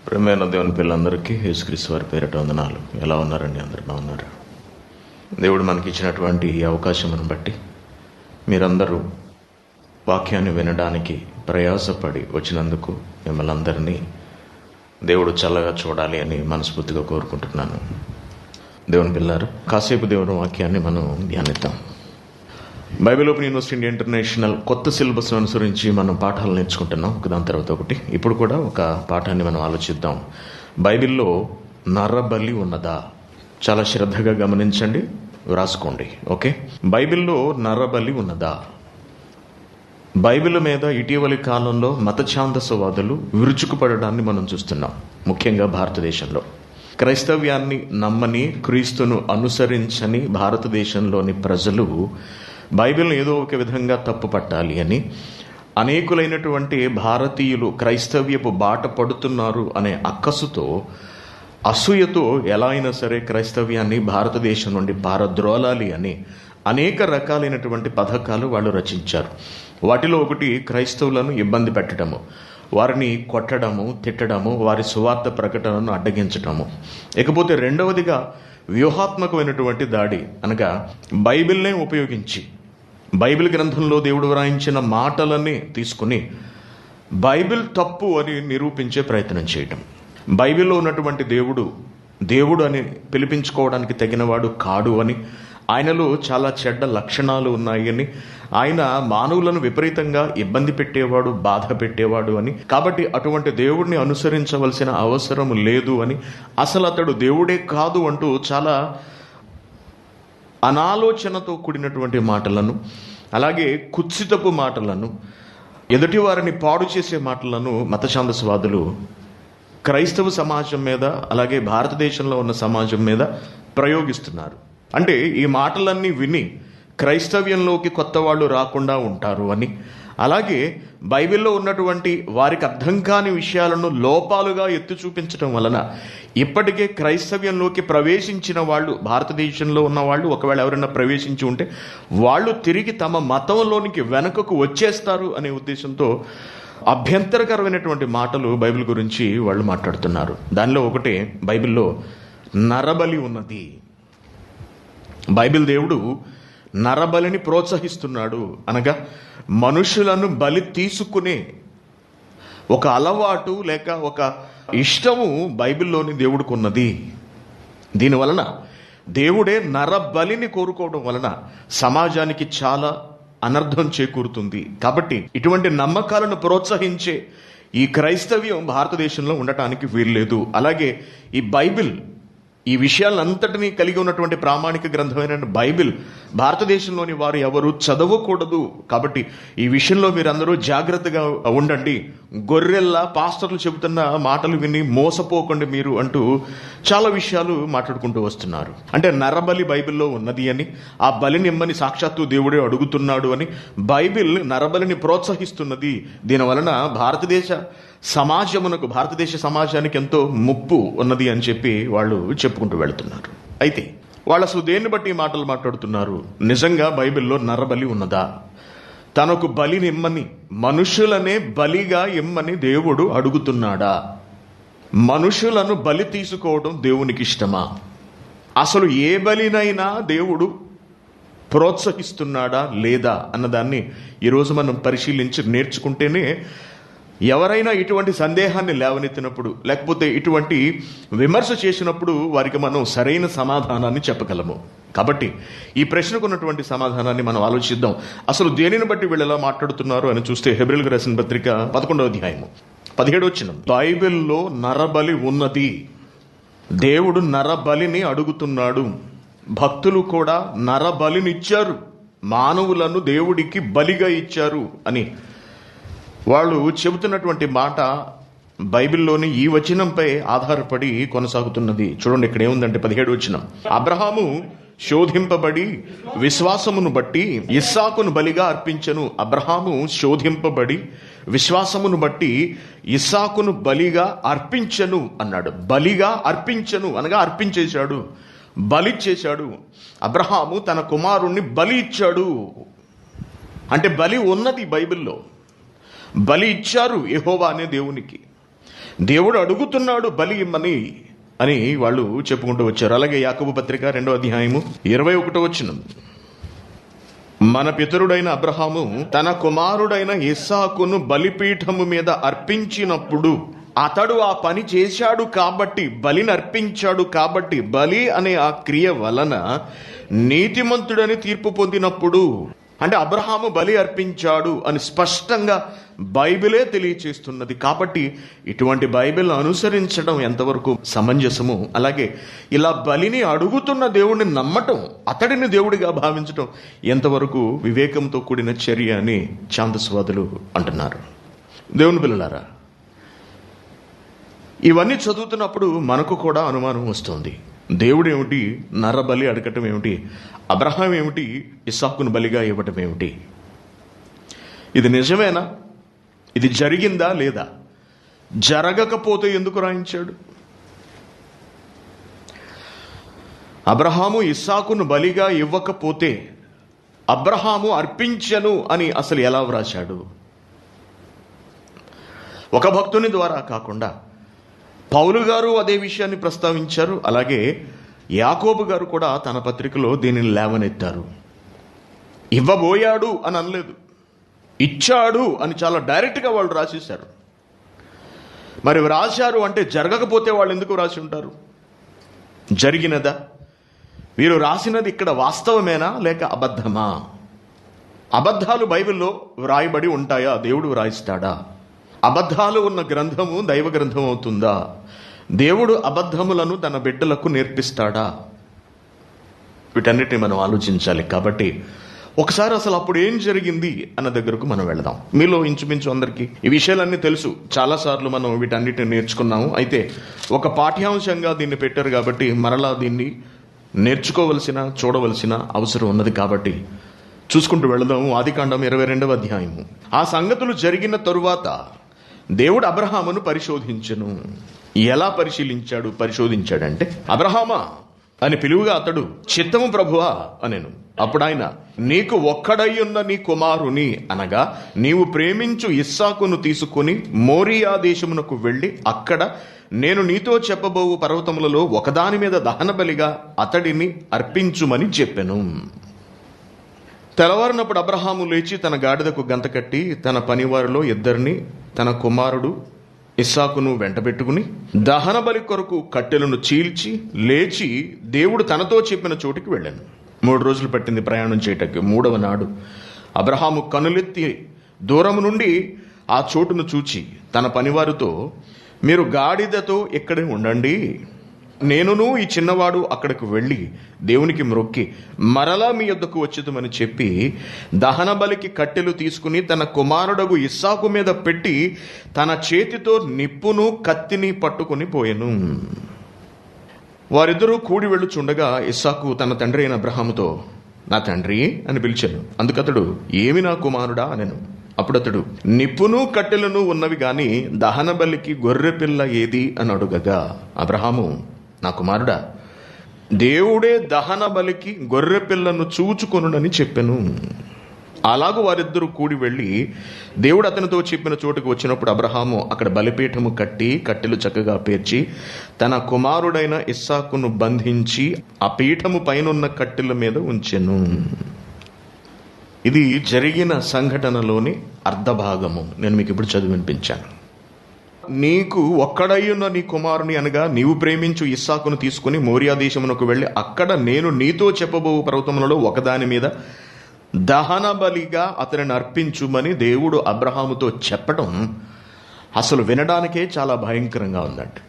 ప్రియమైన దేవుని పిల్లలందరికీ యేసుక్రీస్తు వారి పేరిట వందనాలు. ఎలా ఉన్నారండి? అందరు బాగున్నారు? దేవుడు మనకి ఇచ్చినటువంటి ఈ అవకాశమును బట్టి మీరందరూ వాక్యాన్ని వినడానికి ప్రయాసపడి వచ్చినందుకు మిమ్మల్ని అందరినీ దేవుడు చల్లగా చూడాలి అని మనస్ఫూర్తిగా కోరుకుంటున్నాను. దేవుని పిల్లారు, కాసేపు దేవుని వాక్యాన్ని మనం ధ్యానిద్దాం. Bible open university India international కొత్త సిలబస్ అనుసరించి మనం పాఠాలు నేర్చుకుంటున్నాం, ఒకదాని తర్వాత ఒకటి. ఇప్పుడు కూడా ఒక పాఠాన్ని మనం ఆలోచిద్దాం. బైబిల్లో నరబలి ఉన్నదా? చాలా శ్రద్ధగా గమనించండి, వ్రాసుకోండి. ఓకే, బైబిల్లో నరబలి ఉన్నదా? బైబిల్ మీద ఇటీవలి కాలంలో మత ఛాందసవాదులు విరుచుకుపడడాన్ని మనం చూస్తున్నాం. ముఖ్యంగా భారతదేశంలో క్రైస్తవ్యాన్ని నమ్మని, క్రీస్తును అనుసరించని భారతదేశంలోని ప్రజలు బైబిల్ని ఏదో ఒక విధంగా తప్పు పట్టాలి అని అనేకులైనటువంటి భారతీయులు క్రైస్తవ్యపు బాట పడుతున్నారు అనే అక్కసుతో, అసూయతో ఎలా అయినా సరే క్రైస్తవ్యాన్ని భారతదేశం నుండి పారద్రోలాలి అని అనేక రకాలైనటువంటి పథకాలు వాళ్ళు రచించారు. వాటిలో ఒకటి క్రైస్తవులను ఇబ్బంది పెట్టడము, వారిని కొట్టడము, తిట్టడము, వారి సువార్త ప్రకటనను అడ్డగించటము. ఇకపోతే రెండవదిగా వ్యూహాత్మకమైనటువంటి దాడి, అనగా బైబిల్నే ఉపయోగించి బైబిల్ గ్రంథంలో దేవుడు వ్రాయించిన మాటలన్నీ తీసుకుని బైబిల్ తప్పు అని నిరూపించే ప్రయత్నం చేయటం. బైబిల్లో ఉన్నటువంటి దేవుడు అని పిలిపించుకోవడానికి తగినవాడు కాడు అని, ఆయనలో చాలా చెడ్డ లక్షణాలు ఉన్నాయని, ఆయన మానవులను విపరీతంగా ఇబ్బంది పెట్టేవాడు, బాధ పెట్టేవాడు అని, కాబట్టి అటువంటి దేవుడిని అనుసరించవలసిన అవసరం లేదు అని, అసలు అతడు దేవుడే కాదు అంటూ చాలా అనాలోచనతో కూడినటువంటి మాటలను, అలాగే కుత్సితపు మాటలను, ఎదుటి వారిని పాడు చేసే మాటలను మత ఛాందసవాదులు క్రైస్తవ సమాజం మీద, అలాగే భారతదేశంలో ఉన్న సమాజం మీద ప్రయోగిస్తున్నారు. అంటే ఈ మాటలన్నీ విని క్రైస్తవ్యంలోకి కొత్త వాళ్ళు రాకుండా ఉంటారు అని, అలాగే బైబిల్లో ఉన్నటువంటి వారికి అర్థం కాని విషయాలను లోపాలుగా ఎత్తి చూపించడం వలన ఇప్పటికే క్రైస్తవ్యంలోకి ప్రవేశించిన వాళ్ళు, భారతదేశంలో ఉన్న వాళ్ళు ఒకవేళ ఎవరైనా ప్రవేశించి ఉంటే వాళ్ళు తిరిగి తమ మతంలోనికి వెనుకకు వచ్చేస్తారు అనే ఉద్దేశంతో అభ్యంతరకరమైనటువంటి మాటలు బైబిల్ గురించి వాళ్ళు మాట్లాడుతున్నారు. దానిలో ఒకటే, బైబిల్లో నరబలి ఉన్నది. బైబిల్ దేవుడు నరబలిని ప్రోత్సహిస్తున్నాడు. అనగా మనుషులను బలి తీసుకునే ఒక అలవాటు లేక ఒక ఇష్టము బైబిల్లోని దేవుడికి ఉన్నది. దీనివలన దేవుడే నరబలిని కోరుకోవడం వలన సమాజానికి చాలా అనర్థం చేకూరుతుంది. కాబట్టి ఇటువంటి నమ్మకాలను ప్రోత్సహించే ఈ క్రైస్తవ్యం భారతదేశంలో ఉండటానికి వీల్లేదు. అలాగే ఈ బైబిల్, ఈ విషయాలంతటినీ కలిగి ఉన్నటువంటి ప్రామాణిక గ్రంథమైన బైబిల్ భారతదేశంలోని వారు ఎవరు చదవకూడదు. కాబట్టి ఈ విషయంలో మీరందరూ జాగ్రత్తగా ఉండండి. గొర్రెల్లా పాస్టర్లు చెబుతున్న మాటలు విని మోసపోకండి మీరు అంటూ చాలా విషయాలు మాట్లాడుకుంటూ వస్తున్నారు. అంటే నరబలి బైబిల్లో ఉన్నది అని, ఆ బలిని ఇమ్మని సాక్షాత్తు దేవుడే అడుగుతున్నాడు అని బైబిల్ నరబలిని ప్రోత్సహిస్తున్నది. దీనివలన భారతదేశ సమాజానికి ఎంతో ముప్పు ఉన్నది అని చెప్పి వాళ్ళు చెప్పుకుంటూ వెళుతున్నారు. అయితే వాళ్ళు అసలు దేన్ని బట్టి మాటలు మాట్లాడుతున్నారు? నిజంగా బైబిల్లో నరబలి ఉన్నదా? తనకు బలిని ఇమ్మని, మనుషులనే బలిగా ఇమ్మని దేవుడు అడుగుతున్నాడా? మనుషులను బలి తీసుకోవడం దేవునికి ఇష్టమా? అసలు ఏ బలినైనా దేవుడు ప్రోత్సహిస్తున్నాడా లేదా అన్నదాన్ని ఈరోజు మనం పరిశీలించి నేర్చుకుంటేనే ఎవరైనా ఇటువంటి సందేహాన్ని లేవనెత్తినప్పుడు, లేకపోతే ఇటువంటి విమర్శ చేసినప్పుడు వారికి మనం సరైన సమాధానాన్ని చెప్పగలము. కాబట్టి ఈ ప్రశ్నకు ఉన్నటువంటి సమాధానాన్ని మనం ఆలోచిద్దాం. అసలు దేనిని బట్టి వీళ్ళు ఎలా మాట్లాడుతున్నారు అని చూస్తే, హెబ్రీయులకు రాసిన పత్రిక 11వ అధ్యాయము 17వ వచనం, బైబిల్లో నరబలి ఉన్నది. దేవుడు నరబలిని అడుగుతున్నాడు. భక్తులు కూడా నరబలినిచ్చారు, మానవులను దేవుడికి బలిగా ఇచ్చారు అని వాళ్ళు చెబుతున్నటువంటి మాట బైబిల్లోని ఈ వచనంపై ఆధారపడి కొనసాగుతున్నది. చూడండి, ఇక్కడ ఏముందంటే 17వ వచనం, అబ్రహాము శోధింపబడి విశ్వాసమును బట్టి ఇస్సాకును బలిగా అర్పించెను. అబ్రహాము శోధింపబడి విశ్వాసమును బట్టి ఇస్సాకును బలిగా అర్పించెను అన్నాడు. బలిగా అర్పించెను అనగా అర్పించేశాడు, బలి చేశాడు. అబ్రహాము తన కుమారుణ్ణి బలి ఇచ్చాడు. అంటే బలి ఉన్నది బైబిల్లో. బలి ఇచ్చారు యెహోవా అనే దేవునికి. దేవుడు అడుగుతున్నాడు బలి ఇమ్మని అని వాళ్ళు చెప్పుకుంటూ వచ్చారు. అలాగే యాకోబు పత్రిక 2వ అధ్యాయము 21వ వచనం, మన పితరుడైన అబ్రహాము తన కుమారుడైన ఇస్సాకును బలిపీఠము మీద అర్పించినప్పుడు అతడు ఆ పని చేశాడు కాబట్టి, బలిని అర్పించాడు కాబట్టి, బలి అనే ఆ క్రియ వలన నీతిమంతుడని తీర్పు పొందినప్పుడు, అంటే అబ్రహాము బలి అర్పించాడు అని స్పష్టంగా బైబిలే తెలియచేస్తున్నది. కాబట్టి ఇటువంటి బైబిల్ అనుసరించడం ఎంతవరకు సమంజసము, అలాగే ఇలా బలిని అడుగుతున్న దేవుడిని నమ్మటం, అతడిని దేవుడిగా భావించటం ఎంతవరకు వివేకంతో కూడిన చర్య అని ఛాందస్వాదులు అంటున్నారు. దేవుని పిల్లలారా, ఇవన్నీ చదువుతున్నప్పుడు మనకు కూడా అనుమానం వస్తుంది. దేవుడు ఏమిటి నరబలి అడగటం ఏమిటి, అబ్రహాం ఏమిటి ఇస్సాకును బలిగా ఇవ్వటం ఏమిటి? ఇది నిజమేనా? ఇది జరిగిందా లేదా? జరగకపోతే ఎందుకు రాయించాడు? అబ్రహాము ఇస్సాకును బలిగా ఇవ్వకపోతే అబ్రహాము అర్పించను అని అసలు ఎలా వ్రాశాడు? ఒక భక్తుని ద్వారా కాకుండా పౌలు గారు అదే విషయాన్ని ప్రస్తావించారు. అలాగే యాకోబు గారు కూడా తన పత్రికలో దీనిని లేవనెత్తారు. ఇవ్వబోయాడు అని అనలేదు, ఇచ్చాడు అని చాలా డైరెక్ట్గా వాళ్ళు రాసేశారు. మరి రాశారు అంటే జరగకపోతే వాళ్ళు ఎందుకు రాసి ఉంటారు? జరిగినదా? వీరు రాసినది ఇక్కడ వాస్తవమేనా లేక అబద్ధమా? అబద్ధాలు బైబిల్లో వ్రాయబడి ఉంటాయా? దేవుడు వ్రాయిస్తాడా? అబద్ధాలు ఉన్న గ్రంథము దైవ గ్రంథం అవుతుందా? దేవుడు అబద్ధములను తన బిడ్డలకు నేర్పిస్తాడా? వీటన్నిటిని మనం ఆలోచించాలి. కాబట్టి ఒకసారి అసలు అప్పుడు ఏం జరిగింది అన్న దగ్గరకు మనం వెళదాం. మీలో ఇంచుమించు అందరికీ ఈ విషయాలన్నీ తెలుసు, చాలాసార్లు మనం వీటన్నిటిని నేర్చుకున్నాము. అయితే ఒక పాఠ్యాంశంగా దీన్ని పెట్టారు కాబట్టి మరలా దీన్ని నేర్చుకోవలసిన, చూడవలసిన అవసరం ఉన్నది. కాబట్టి చూసుకుంటూ వెళదాము. ఆదికాండం 22వ అధ్యాయము. ఆ సంగతులు జరిగిన తరువాత దేవుడు అబ్రహామును పరిశోధించెను. ఎలా పరిశోధించాడంటే, అబ్రహామా అని పిలువుగా అతడు చిత్తము ప్రభువా అనెను. అప్పుడు ఆయన, నీకు ఒక్కడయ్యున్న నీ కుమారుని అనగా నీవు ప్రేమించు ఇస్సాకును తీసుకుని మోరియా దేశమునకు వెళ్ళి అక్కడ నేను నీతో చెప్పబోవు పర్వతములలో ఒకదాని మీద దహన బలిగా అతడిని అర్పించుమని చెప్పెను. తెల్లవారినప్పుడు అబ్రహాము లేచి తన గాడిదకు గంత కట్టి తన పనివారిలో ఇద్దరిని తన కుమారుడు ఇస్సాకును వెంటబెట్టుకుని దహన బలి కొరకు కట్టెలను చీల్చి లేచి దేవుడు తనతో చెప్పిన చోటికి వెళ్ళాను. 3 రోజులు పట్టింది ప్రయాణం చేయటకు. 3వ నాడు అబ్రహాము కనులెత్తి దూరము నుండి ఆ చోటును చూచి తన పనివారితో, మీరు గాడిదతో ఇక్కడే ఉండండి, నేనును ఈ చిన్నవాడు అక్కడికి వెళ్ళి దేవునికి మ్రొక్కి మరలా మీ యొద్దకు వచ్చేదమని చెప్పి దహన బలికి కట్టెలు తీసుకుని తన కుమారుడగు ఇస్సాకు మీద పెట్టి తన చేతితో నిప్పును కత్తిని పట్టుకుని పోయెను. వారిద్దరూ కూడి వెళ్ళుచుండగా ఇస్సాకు తన తండ్రి అయిన అబ్రహాముతో, నా తండ్రి అని పిలిచాను. అందుకతడు, ఏమి నా కుమారుడా అనెను. అప్పుడు అతడు, నిప్పును కట్టెలను ఉన్నవి గాని దహన బలికి గొర్రె పిల్ల ఏది అని అడుగగా అబ్రహాము, నా కుమారుడా, దేవుడే దహన బలికి గొర్రె పిల్లను చూచుకొనుడని చెప్పెను. అలాగూ వారిద్దరూ కూడి వెళ్ళి దేవుడు అతనితో చెప్పిన చోటుకు వచ్చినప్పుడు అబ్రహాము అక్కడ బలిపీఠము కట్టి కట్టెలు చక్కగా పేర్చి తన కుమారుడైన ఇస్సాకును బంధించి ఆ పీఠము పైనున్న కట్టెల మీద ఉంచెను. ఇది జరిగిన సంఘటనలోని అర్ధభాగము. నేను మీకు ఇప్పుడు చదివి వినిపించాను. నీకు ఒక్కడయ్యున్న నీ కుమారుని అనగా నీవు ప్రేమించు ఇస్సాకును తీసుకుని మోరియా దేశమునకు వెళ్ళి అక్కడ నేను నీతో చెప్పబో పర్వతములలో ఒకదాని మీద దహన బలిగా అతనిని అర్పించుమని దేవుడు అబ్రహాముతో చెప్పడం అసలు వినడానికే చాలా భయంకరంగా ఉందంటే.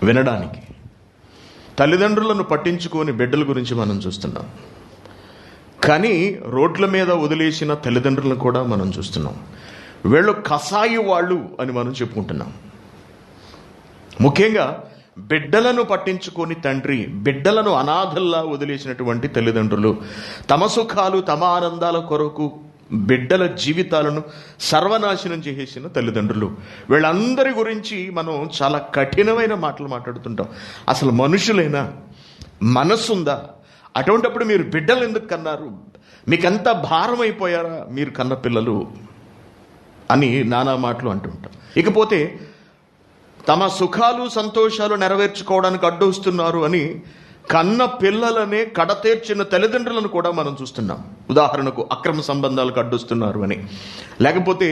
వినడానికి తల్లిదండ్రులను పట్టించుకొని బిడ్డల గురించి మనం చూస్తున్నాం, కానీ రోడ్ల మీద వదిలేసిన తల్లిదండ్రులను కూడా మనం చూస్తున్నాం. వీళ్ళు కసాయి వాళ్ళు అని మనం చెప్పుకుంటున్నాం. ముఖ్యంగా బిడ్డలను పట్టించుకొని తండ్రి, బిడ్డలను అనాథల్లా వదిలేసినటువంటి తల్లిదండ్రులు, తమ సుఖాలు తమ ఆనందాల కొరకు బిడ్డల జీవితాలను సర్వనాశనం చేసేసిన తల్లిదండ్రులు, వీళ్ళందరి గురించి మనం చాలా కఠినమైన మాటలు మాట్లాడుతుంటాం. అసలు మనుషులైనా మనస్సుందా? అటువంటిప్పుడు మీరు బిడ్డలు ఎందుకు కన్నారు? మీకెంత భారం అయిపోయారా మీరు కన్న పిల్లలు అని నానా మాటలు అంటుంటాం. ఇకపోతే తమ సుఖాలు సంతోషాలు నెరవేర్చుకోవడానికి అడ్డొస్తున్నారు అని కన్న పిల్లలనే కడతేర్చిన తల్లిదండ్రులను కూడా మనం చూస్తున్నాం. ఉదాహరణకు అక్రమ సంబంధాలకు అడ్డొస్తున్నారు అని, లేకపోతే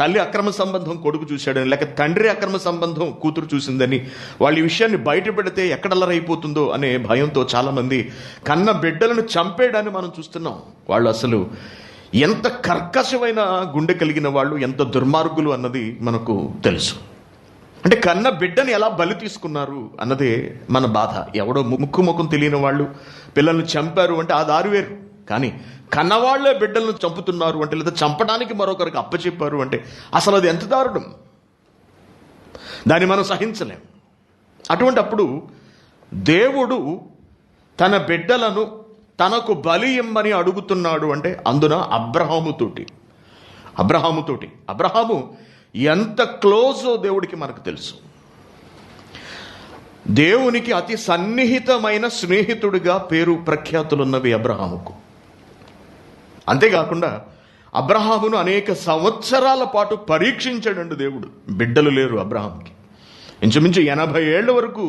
తల్లి అక్రమ సంబంధం కొడుకు చూశాడని, లేక తండ్రి అక్రమ సంబంధం కూతురు చూసిందని, వాళ్ళ ఈ విషయాన్ని బయట పెడితే ఎక్కడల్లరైపోతుందో అనే భయంతో చాలామంది కన్న బిడ్డలను చంపేయడాన్ని మనం చూస్తున్నాం. వాళ్ళు అసలు ఎంత కర్కశమైన గుండె కలిగిన వాళ్ళు, ఎంత దుర్మార్గులు అన్నది మనకు తెలుసు. అంటే కన్న బిడ్డని ఎలా బలి తీసుకున్నారు అన్నదే మన బాధ. ఎవడో ముక్కు ముఖం తెలియని వాళ్ళు పిల్లల్ని చంపారు అంటే ఆ దారి వేరు, కానీ కన్నవాళ్లే బిడ్డలను చంపుతున్నారు అంటే, లేదా చంపడానికి మరొకరికి అప్పచెప్పారు అంటే అసలు అది ఎంత దారుణం. దాన్ని మనం సహించలేం. అటువంటి అప్పుడు దేవుడు తన బిడ్డలను తనకు బలి ఇమ్మని అడుగుతున్నాడు అంటే అందున అబ్రహాముతోటి అబ్రహాము ఎంత క్లోజో దేవుడికి మనకు తెలుసు. దేవునికి అతి సన్నిహితమైన స్నేహితుడిగా పేరు ప్రఖ్యాతులున్నవి అబ్రహాముకు. అంతేకాకుండా అబ్రహామును అనేక సంవత్సరాల పాటు పరీక్షించాడండి దేవుడు. బిడ్డలు లేరు అబ్రహాముకి. ఇంచుమించు 80 ఏళ్ల వరకు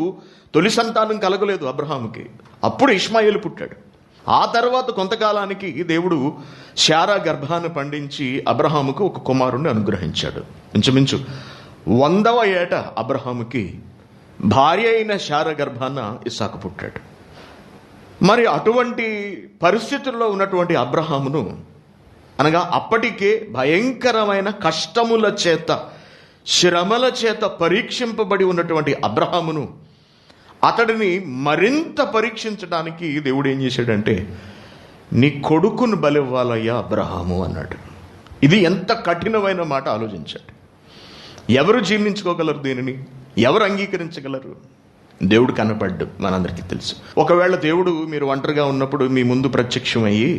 తొలి సంతానం కలగలేదు అబ్రహాముకి. అప్పుడు ఇష్మాయేలు పుట్టాడు. ఆ తర్వాత కొంతకాలానికి దేవుడు శారా గర్భాన్ని పండించి అబ్రహాముకు ఒక కుమారుణ్ణి అనుగ్రహించాడు. ఇంచుమించు 100వ ఏట అబ్రహాముకి భార్య అయిన శారా గర్భాన ఇస్సాకు పుట్టాడు. మరి అటువంటి పరిస్థితుల్లో ఉన్నటువంటి అబ్రహామును, అనగా అప్పటికే భయంకరమైన కష్టముల చేత, శ్రమల చేత పరీక్షింపబడి ఉన్నటువంటి అబ్రహామును, అతడిని మరింత పరీక్షించడానికి దేవుడు ఏం చేశాడంటే, నీ కొడుకును బలివ్వాలయ్యా అబ్రహాము అన్నాడు. ఇది ఎంత కఠినమైన మాట ఆలోచించాడు. ఎవరు జీర్ణించుకోగలరు దీనిని? ఎవరు అంగీకరించగలరు? దేవుడు కనపడ్డు, మనందరికీ తెలుసు. ఒకవేళ దేవుడు మీరు ఒంటరిగా ఉన్నప్పుడు మీ ముందు ప్రత్యక్షమయ్యి,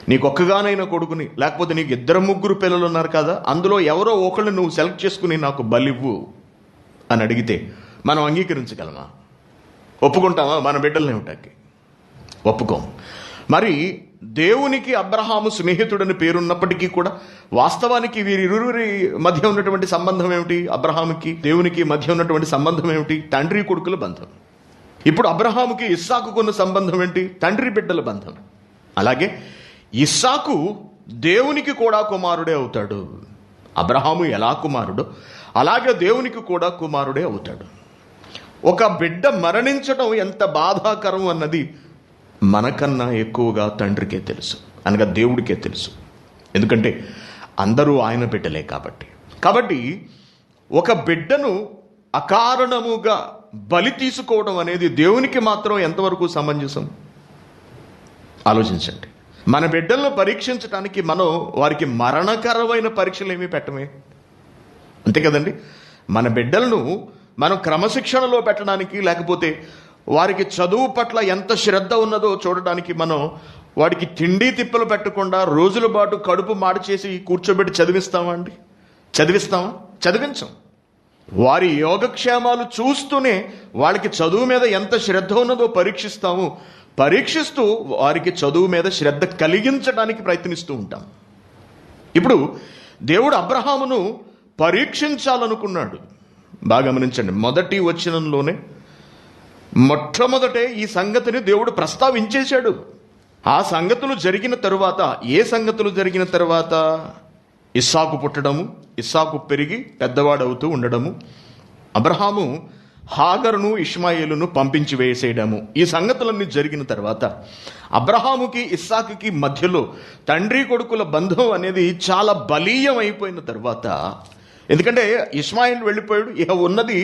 నీకొక్కగానైన కొడుకుని, లేకపోతే నీకు 2-3 పిల్లలు ఉన్నారు కదా, అందులో ఎవరో ఒకళ్ళు నువ్వు సెలెక్ట్ చేసుకుని నాకు బలివ్వు అని అడిగితే మనం అంగీకరించగలమా? ఒప్పుకుంటామా? మన బిడ్డల్ని ఏమిటాకి ఒప్పుకోం. మరి దేవునికి అబ్రహాము స్నేహితుడని పేరున్నప్పటికీ కూడా వాస్తవానికి వీరిరువురి మధ్య ఉన్నటువంటి సంబంధం ఏమిటి? అబ్రహాముకి దేవునికి మధ్య ఉన్నటువంటి సంబంధం ఏమిటి? తండ్రి కొడుకుల బంధం. ఇప్పుడు అబ్రహాముకి ఇస్సాకుకున్న సంబంధం ఏంటి? తండ్రి బిడ్డల బంధం. అలాగే ఇస్సాకు దేవునికి కూడా కుమారుడే అవుతాడు. అబ్రహాము ఎలా కుమారుడో అలాగే దేవునికి కూడా కుమారుడే అవుతాడు. ఒక బిడ్డ మరణించడం ఎంత బాధాకరం అన్నది మనకన్నా ఎక్కువగా తండ్రికే తెలుసు, అనగా దేవుడికే తెలుసు. ఎందుకంటే అందరూ ఆయన బిడ్డలే కాబట్టి ఒక బిడ్డను అకారణముగా బలి తీసుకోవడం అనేది దేవునికి మాత్రం ఎంతవరకు సమంజసం ఆలోచించండి. మన బిడ్డలను పరీక్షించడానికి మనం వారికి మరణకరమైన పరీక్షలు ఏమీ పెట్టమే, అంతే కదండి. మన బిడ్డలను మనం క్రమశిక్షణలో పెట్టడానికి, లేకపోతే వారికి చదువు పట్ల ఎంత శ్రద్ధ ఉన్నదో చూడడానికి మనం వాడికి తిండి తిప్పలు పెట్టకుండా రోజుల పాటు కడుపు మాడి చేసి కూర్చోబెట్టి చదివిస్తామా? చదివించం. వారి యోగక్షేమాలు చూస్తూనే వాళ్ళకి చదువు మీద ఎంత శ్రద్ధ ఉన్నదో పరీక్షిస్తూ వారికి చదువు మీద శ్రద్ధ కలిగించడానికి ప్రయత్నిస్తూ ఉంటాం. ఇప్పుడు దేవుడు అబ్రహామును పరీక్షించాలనుకున్నాడు. బాగా గమనించండి, మొదటి వచనంలోనే మొట్టమొదటే ఈ సంగతిని దేవుడు ప్రస్తావించేశాడు. ఆ సంగతులు జరిగిన తరువాత, ఏ సంగతులు జరిగిన తరువాత? ఇస్సాకు పుట్టడము, ఇస్సాకు పెరిగి పెద్దవాడవుతూ ఉండడము, అబ్రహాము హాగరును ఇష్మాయేలును పంపించి వేసేయడము. ఈ సంగతులన్నీ జరిగిన తర్వాత అబ్రహాముకి ఇస్సాకుకి మధ్యలో తండ్రి కొడుకుల బంధం అనేది చాలా బలీయం అయిపోయిన తర్వాత, ఎందుకంటే ఇష్మాయేలు వెళ్ళిపోయాడు, ఇక ఉన్నది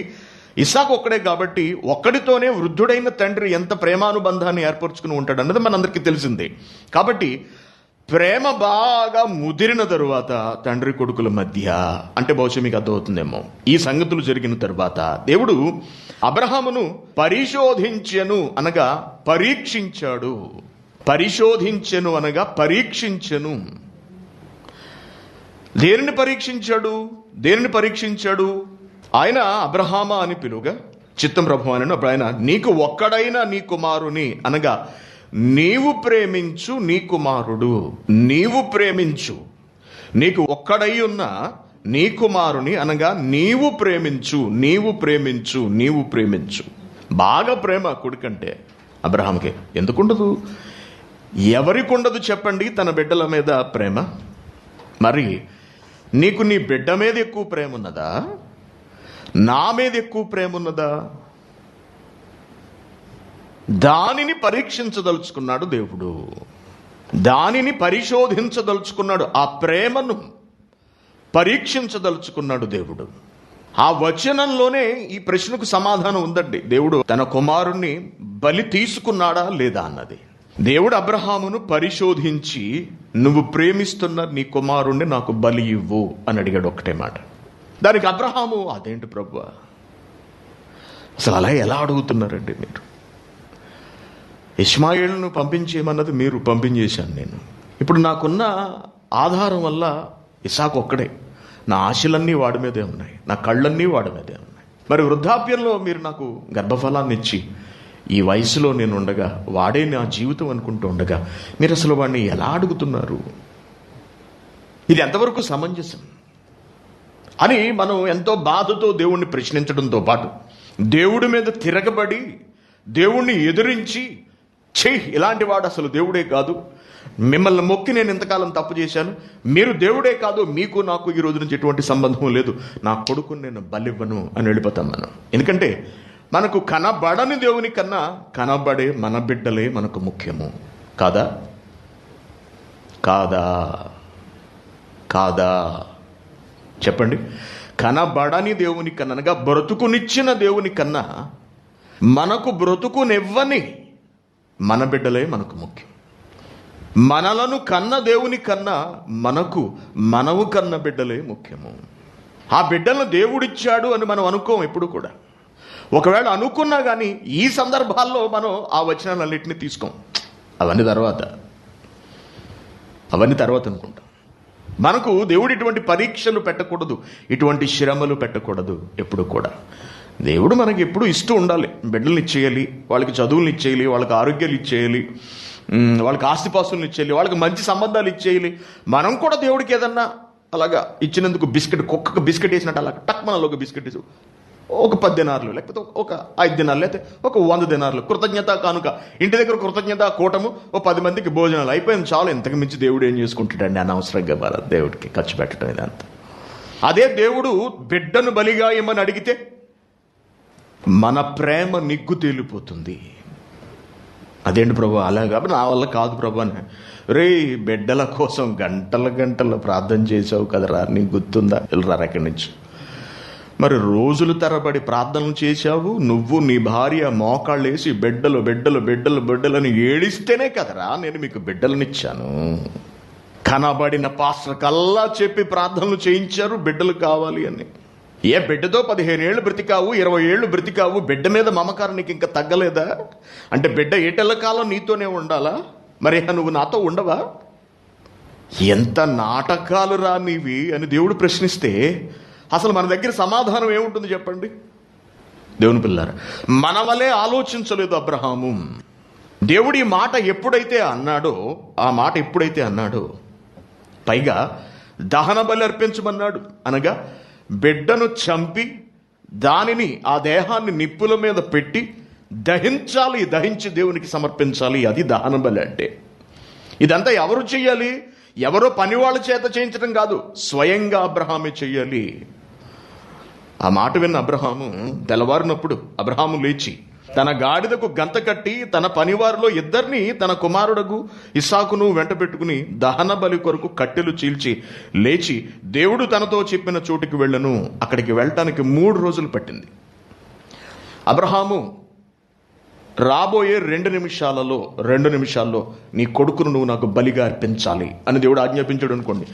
ఇస్సాకు ఒక్కడే కాబట్టి ఒక్కడితోనే వృద్ధుడైన తండ్రి ఎంత ప్రేమానుబంధాన్ని ఏర్పరచుకుని ఉంటాడు అన్నది మనందరికీ తెలిసిందే. కాబట్టి ప్రేమ బాగా ముదిరిన తరువాత తండ్రి కొడుకుల మధ్య, అంటే బహుశా మీకు అర్థమవుతుందేమో, ఈ సంగతులు జరిగిన తరువాత దేవుడు అబ్రహామును పరిశోధించెను అనగా పరీక్షించాడు. పరిశోధించెను అనగా పరీక్షించెను. దేనిని పరీక్షించాడు? ఆయన అబ్రహామా అని పిలువగా, చిత్తం ప్రభు అని అప్పుడు ఆయన, నీకు ఒక్కడైన నీ కుమారుని, అనగా నీవు ప్రేమించు నీ కుమారుడు, నీవు ప్రేమించు, నీకు ఒక్కడై ఉన్న నీ కుమారుని అనగా నీవు ప్రేమించు, నీవు ప్రేమించు, నీవు ప్రేమించు. బాగా ప్రేమ కొడుకంటే అబ్రహాంకి. ఎందుకుండదు? ఎవరికి ఉండదు చెప్పండి తన బిడ్డల మీద ప్రేమ? మరి నీకు నీ బిడ్డ మీద ఎక్కువ ప్రేమ ఉన్నదా, నా మీద ఎక్కువ ప్రేమ ఉన్నదా? దానిని పరీక్షించదలుచుకున్నాడు దేవుడు, దానిని పరిశోధించదలుచుకున్నాడు, ఆ ప్రేమను పరీక్షించదలుచుకున్నాడు దేవుడు. ఆ వచనంలోనే ఈ ప్రశ్నకు సమాధానం ఉందండి. దేవుడు తన కుమారుణ్ణి బలి తీసుకున్నాడా లేదా అన్నది. దేవుడు అబ్రహామును పరిశోధించి, నువ్వు ప్రేమిస్తున్న నీ కుమారుణ్ణి నాకు బలి ఇవ్వు అని అడిగాడు. ఒకటే మాట. దానికి అబ్రహాము, అదేంటి ప్రభువా, అసలు అలా ఎలా అడుగుతున్నారండి మీరు? ఇష్మాయేలును పంపించేయమన్నది మీరు, పంపించేశాను నేను. ఇప్పుడు నాకున్న ఆధారం వల్ల ఇసాకు ఒక్కడే. నా ఆశలన్నీ వాడి మీదే ఉన్నాయి, నా కళ్ళన్నీ వాడి మీదే ఉన్నాయి. మరి వృద్ధాప్యంలో మీరు నాకు గర్భఫలాన్ని ఇచ్చి, ఈ వయసులో నేను ఉండగా, వాడే నా జీవితం అనుకుంటూ ఉండగా, మీరు అసలు వాడిని ఎలా అడుగుతున్నారు? ఇది ఎంతవరకు సమంజసం అని మనం ఎంతో బాధతో దేవుణ్ణి ప్రశ్నించడంతో పాటు, దేవుడి మీద తిరగబడి, దేవుణ్ణి ఎదిరించి, ఇలాంటి వాడు అసలు దేవుడే కాదు, మిమ్మల్ని మొక్కి నేను ఇంతకాలం తప్పు చేశాను, మీరు దేవుడే కాదు, మీకు నాకు ఈ రోజు నుంచి ఎటువంటి సంబంధం లేదు, నా కొడుకుని నేను బలివ్వను అని వెళ్ళిపోతాం మనం. ఎందుకంటే మనకు కనబడని దేవుని కన్నా కనబడే మన బిడ్డలే మనకు ముఖ్యము. కాదా? కాదా? కాదా? చెప్పండి. కనబడని దేవుని కన్నా, అనగా బ్రతుకునిచ్చిన దేవుని కన్నా మనకు బ్రతుకునివ్వని మన బిడ్డలే మనకు ముఖ్యం. మనలను కన్న దేవుని కన్నా మనము కన్న బిడ్డలే ముఖ్యము. ఆ బిడ్డలను దేవుడిచ్చాడు అని మనం అనుకోం ఎప్పుడు కూడా. ఒకవేళ అనుకున్నా కానీ ఈ సందర్భాల్లో మనం ఆ వచనాలన్నింటినీ తీసుకోం. అవన్నీ తర్వాత అనుకుంటాం. మనకు దేవుడు ఇటువంటి పరీక్షలు పెట్టకూడదు, ఇటువంటి శ్రమలు పెట్టకూడదు ఎప్పుడు కూడా. దేవుడు మనకి ఎప్పుడు ఇస్తూ ఉండాలి. బిడ్డల్ని ఇచ్చేయాలి, వాళ్ళకి చదువులు ఇచ్చేయాలి, వాళ్ళకి ఆరోగ్యాలు ఇచ్చేయాలి, వాళ్ళకి ఆస్తిపాస్తులను ఇచ్చేయాలి, వాళ్ళకి మంచి సంబంధాలు ఇచ్చేయాలి. మనం కూడా దేవుడికి ఏదన్నా అలాగా ఇచ్చినందుకు కుక్కకు బిస్కెట్ వేసినట్టు అలా టక్ మనలో ఒక బిస్కెట్ వేసి ఒక 10 దినార్లు, లేకపోతే ఒక 5 దినార్లు, లేకపోతే ఒక 100 దినార్లు కృతజ్ఞత కానుక, ఇంటి దగ్గర కృతజ్ఞత కూటము, 10 మందికి భోజనాలు అయిపోయింది చాలు. ఇంతకు మించి దేవుడు ఏం చేసుకుంటాడండి? అనవసరంగా మన దేవుడికి ఖర్చు పెట్టడం ఇదంతా. అదే దేవుడు బిడ్డను బలిగా ఏమని అడిగితే మన ప్రేమ నిగ్గు తేలిపోతుంది. అదేంటి ప్రభు అలాగా? నా వల్ల కాదు ప్రభు అని. రే, బిడ్డల కోసం గంటల ప్రార్థన చేసావు కదరా, నీకు గుర్తుందా? వెళ్ళరారు అక్కడి నుంచి. మరి రోజులు తరబడి ప్రార్థనలు చేశావు నువ్వు, నీ భార్య మోకాళ్ళు వేసి బిడ్డలని ఏడిస్తేనే కదరా నేను మీకు బిడ్డలనిచ్చాను. కనబడిన పాస్టర్ కల్లా చెప్పి ప్రార్థనలు చేయించారు బిడ్డలు కావాలి అని. ఏ బిడ్డతో 15 ఏళ్ళు బ్రతికావు, 20 ఏళ్ళు బ్రతికావు, బిడ్డ మీద మమకారం నీకు ఇంకా తగ్గలేదా? అంటే బిడ్డ ఏటెళ్ళ కాలం నీతోనే ఉండాలా? మరి నువ్వు నాతో ఉండవా? ఎంత నాటకాలు రా నీవి అని దేవుడు ప్రశ్నిస్తే అసలు మన దగ్గర సమాధానం ఏముంటుంది చెప్పండి? దేవుని పిల్లారా, మన వలే ఆలోచించలేదు అబ్రహాము. దేవుడు ఈ మాట ఎప్పుడైతే అన్నాడో పైగా దహన బలి అర్పించమన్నాడు. అనగా బిడ్డను చంపి దానిని, ఆ దేహాన్ని నిప్పుల మీద పెట్టి దహించి దేవునికి సమర్పించాలి. అది దహన బలి అంటే. ఇదంతా ఎవరు చెయ్యాలి? ఎవరో పనివాళ్ళ చేత చేయించడం కాదు, స్వయంగా అబ్రహామే చెయ్యాలి. ఆ మాట విన్న అబ్రహాము తెల్లవారినప్పుడు అబ్రహాము లేచి తన గాడిదకు గంత కట్టి తన పనివారిలో 2 తన కుమారుడగు ఇస్సాకును వెంట పెట్టుకుని దహన బలి కొరకు కట్టెలు చీల్చి లేచి దేవుడు తనతో చెప్పిన చోటికి వెళ్ళను. అక్కడికి వెళ్ళటానికి 3 రోజులు పట్టింది. అబ్రహాము రాబోయే 2 నిమిషాల్లో నీ కొడుకును నువ్వు నాకు బలిగా అర్పించాలి అని దేవుడు ఆజ్ఞాపించాడు అనుకోండి.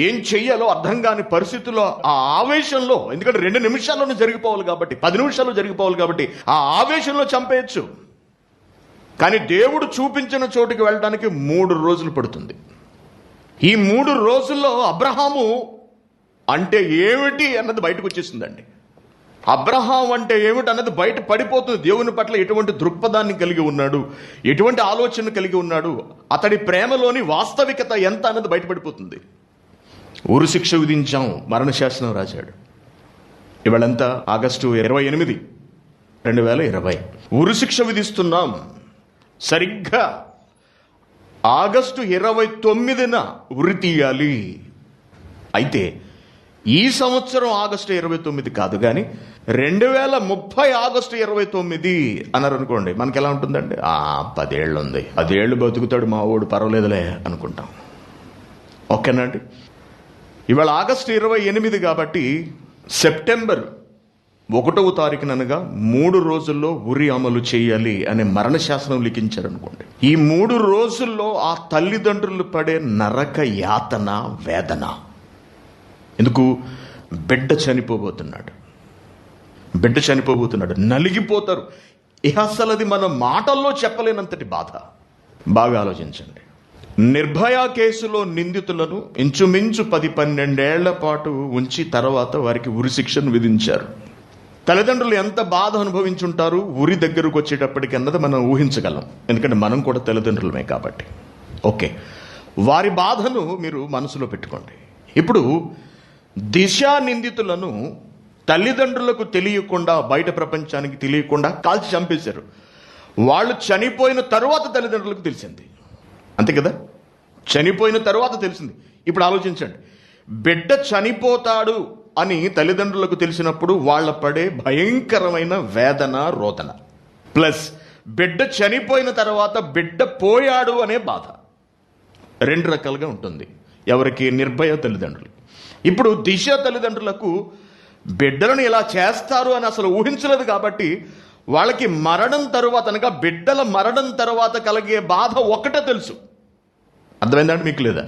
ఏం చెయ్యాలో అర్థం కాని పరిస్థితుల్లో, ఆ ఆవేశంలో, ఎందుకంటే 2 నిమిషాల్లోనే జరిగిపోవాలి కాబట్టి, 10 నిమిషాల్లో జరిగిపోవాలి కాబట్టి ఆ ఆవేశంలో చంపేయచ్చు. కానీ దేవుడు చూపించిన చోటుకి వెళ్ళడానికి 3 రోజులు పడుతుంది. ఈ 3 రోజుల్లో అబ్రహాము అంటే ఏమిటి అన్నది బయటకు వచ్చేసిందండి. అబ్రహాం అంటే ఏమిటి అన్నది బయట పడిపోతుంది. దేవుని పట్ల ఎటువంటి దృక్పథాన్ని కలిగి ఉన్నాడు, ఎటువంటి ఆలోచన కలిగి ఉన్నాడు, అతడి ప్రేమలోని వాస్తవికత ఎంత అన్నది బయటపడిపోతుంది. ఉరి శిక్ష విధించాం, మరణశాసనం రాశాడు. ఇవాళంతా ఆగస్టు 28, 2020. ఉరి శిక్ష విధిస్తున్నాం. సరిగ్గా ఆగస్టు 29న ఉరి తీయాలి. అయితే ఈ సంవత్సరం ఆగస్టు 29 కాదు, కానీ 2030 ఆగస్టు 29 అన్నారు అనుకోండి, మనకి ఎలా ఉంటుందండి? 10 ఏళ్ళు ఉంది, 10 ఏళ్ళు బతుకుతాడు మా వాడు, పర్వాలేదులే అనుకుంటాం. ఓకేనండి. ఇవాళ ఆగస్టు 28 కాబట్టి సెప్టెంబర్ 1వ తారీఖునగా 3 రోజుల్లో ఉరి అమలు చేయాలి అనే మరణ శాసనం లిఖించారనుకోండి. ఈ 3 రోజుల్లో ఆ తల్లిదండ్రులు పడే నరక యాతన, వేదన. ఎందుకు? బిడ్డ చనిపోబోతున్నాడు, నలిగిపోతారు. అసలు అది మన మాటల్లో చెప్పలేనంతటి బాధ. బాగా ఆలోచించండి. నిర్భయ కేసులో నిందితులను ఇంచుమించు 10-12 ఏళ్ల పాటు ఉంచి తర్వాత వారికి ఉరి శిక్షను విధించారు. తల్లిదండ్రులు ఎంత బాధ అనుభవించుంటారు ఉరి దగ్గరకు వచ్చేటప్పటికి అన్నది మనం ఊహించగలం, ఎందుకంటే మనం కూడా తల్లిదండ్రులమే కాబట్టి. ఓకే, వారి బాధను మీరు మనసులో పెట్టుకోండి. ఇప్పుడు దిశ నిందితులను తల్లిదండ్రులకు తెలియకుండా, బయట ప్రపంచానికి తెలియకుండా కాల్చి చంపేశారు. వాళ్ళు చనిపోయిన తరువాత తల్లిదండ్రులకు తెలిసింది, అంతే కదా? చనిపోయిన తరువాత తెలిసింది. ఇప్పుడు ఆలోచించండి, బిడ్డ చనిపోతాడు అని తల్లిదండ్రులకు తెలిసినప్పుడు వాళ్ళ పడే భయంకరమైన వేదన, రోదన, ప్లస్ బిడ్డ చనిపోయిన తర్వాత బిడ్డ పోయాడు అనే బాధ 2 రకాలుగా ఉంటుంది. ఎవరికి? నిర్భయ తల్లిదండ్రులు. ఇప్పుడు దిశ తల్లిదండ్రులకు బిడ్డలను ఇలా చేస్తారు అని అసలు ఊహించలేదు కాబట్టి వాళ్ళకి మరణం తరువాత, అనగా బిడ్డల మరణం తర్వాత కలిగే బాధ ఒకటే తెలుసు. అర్థమైందంటే మీకు? లేదా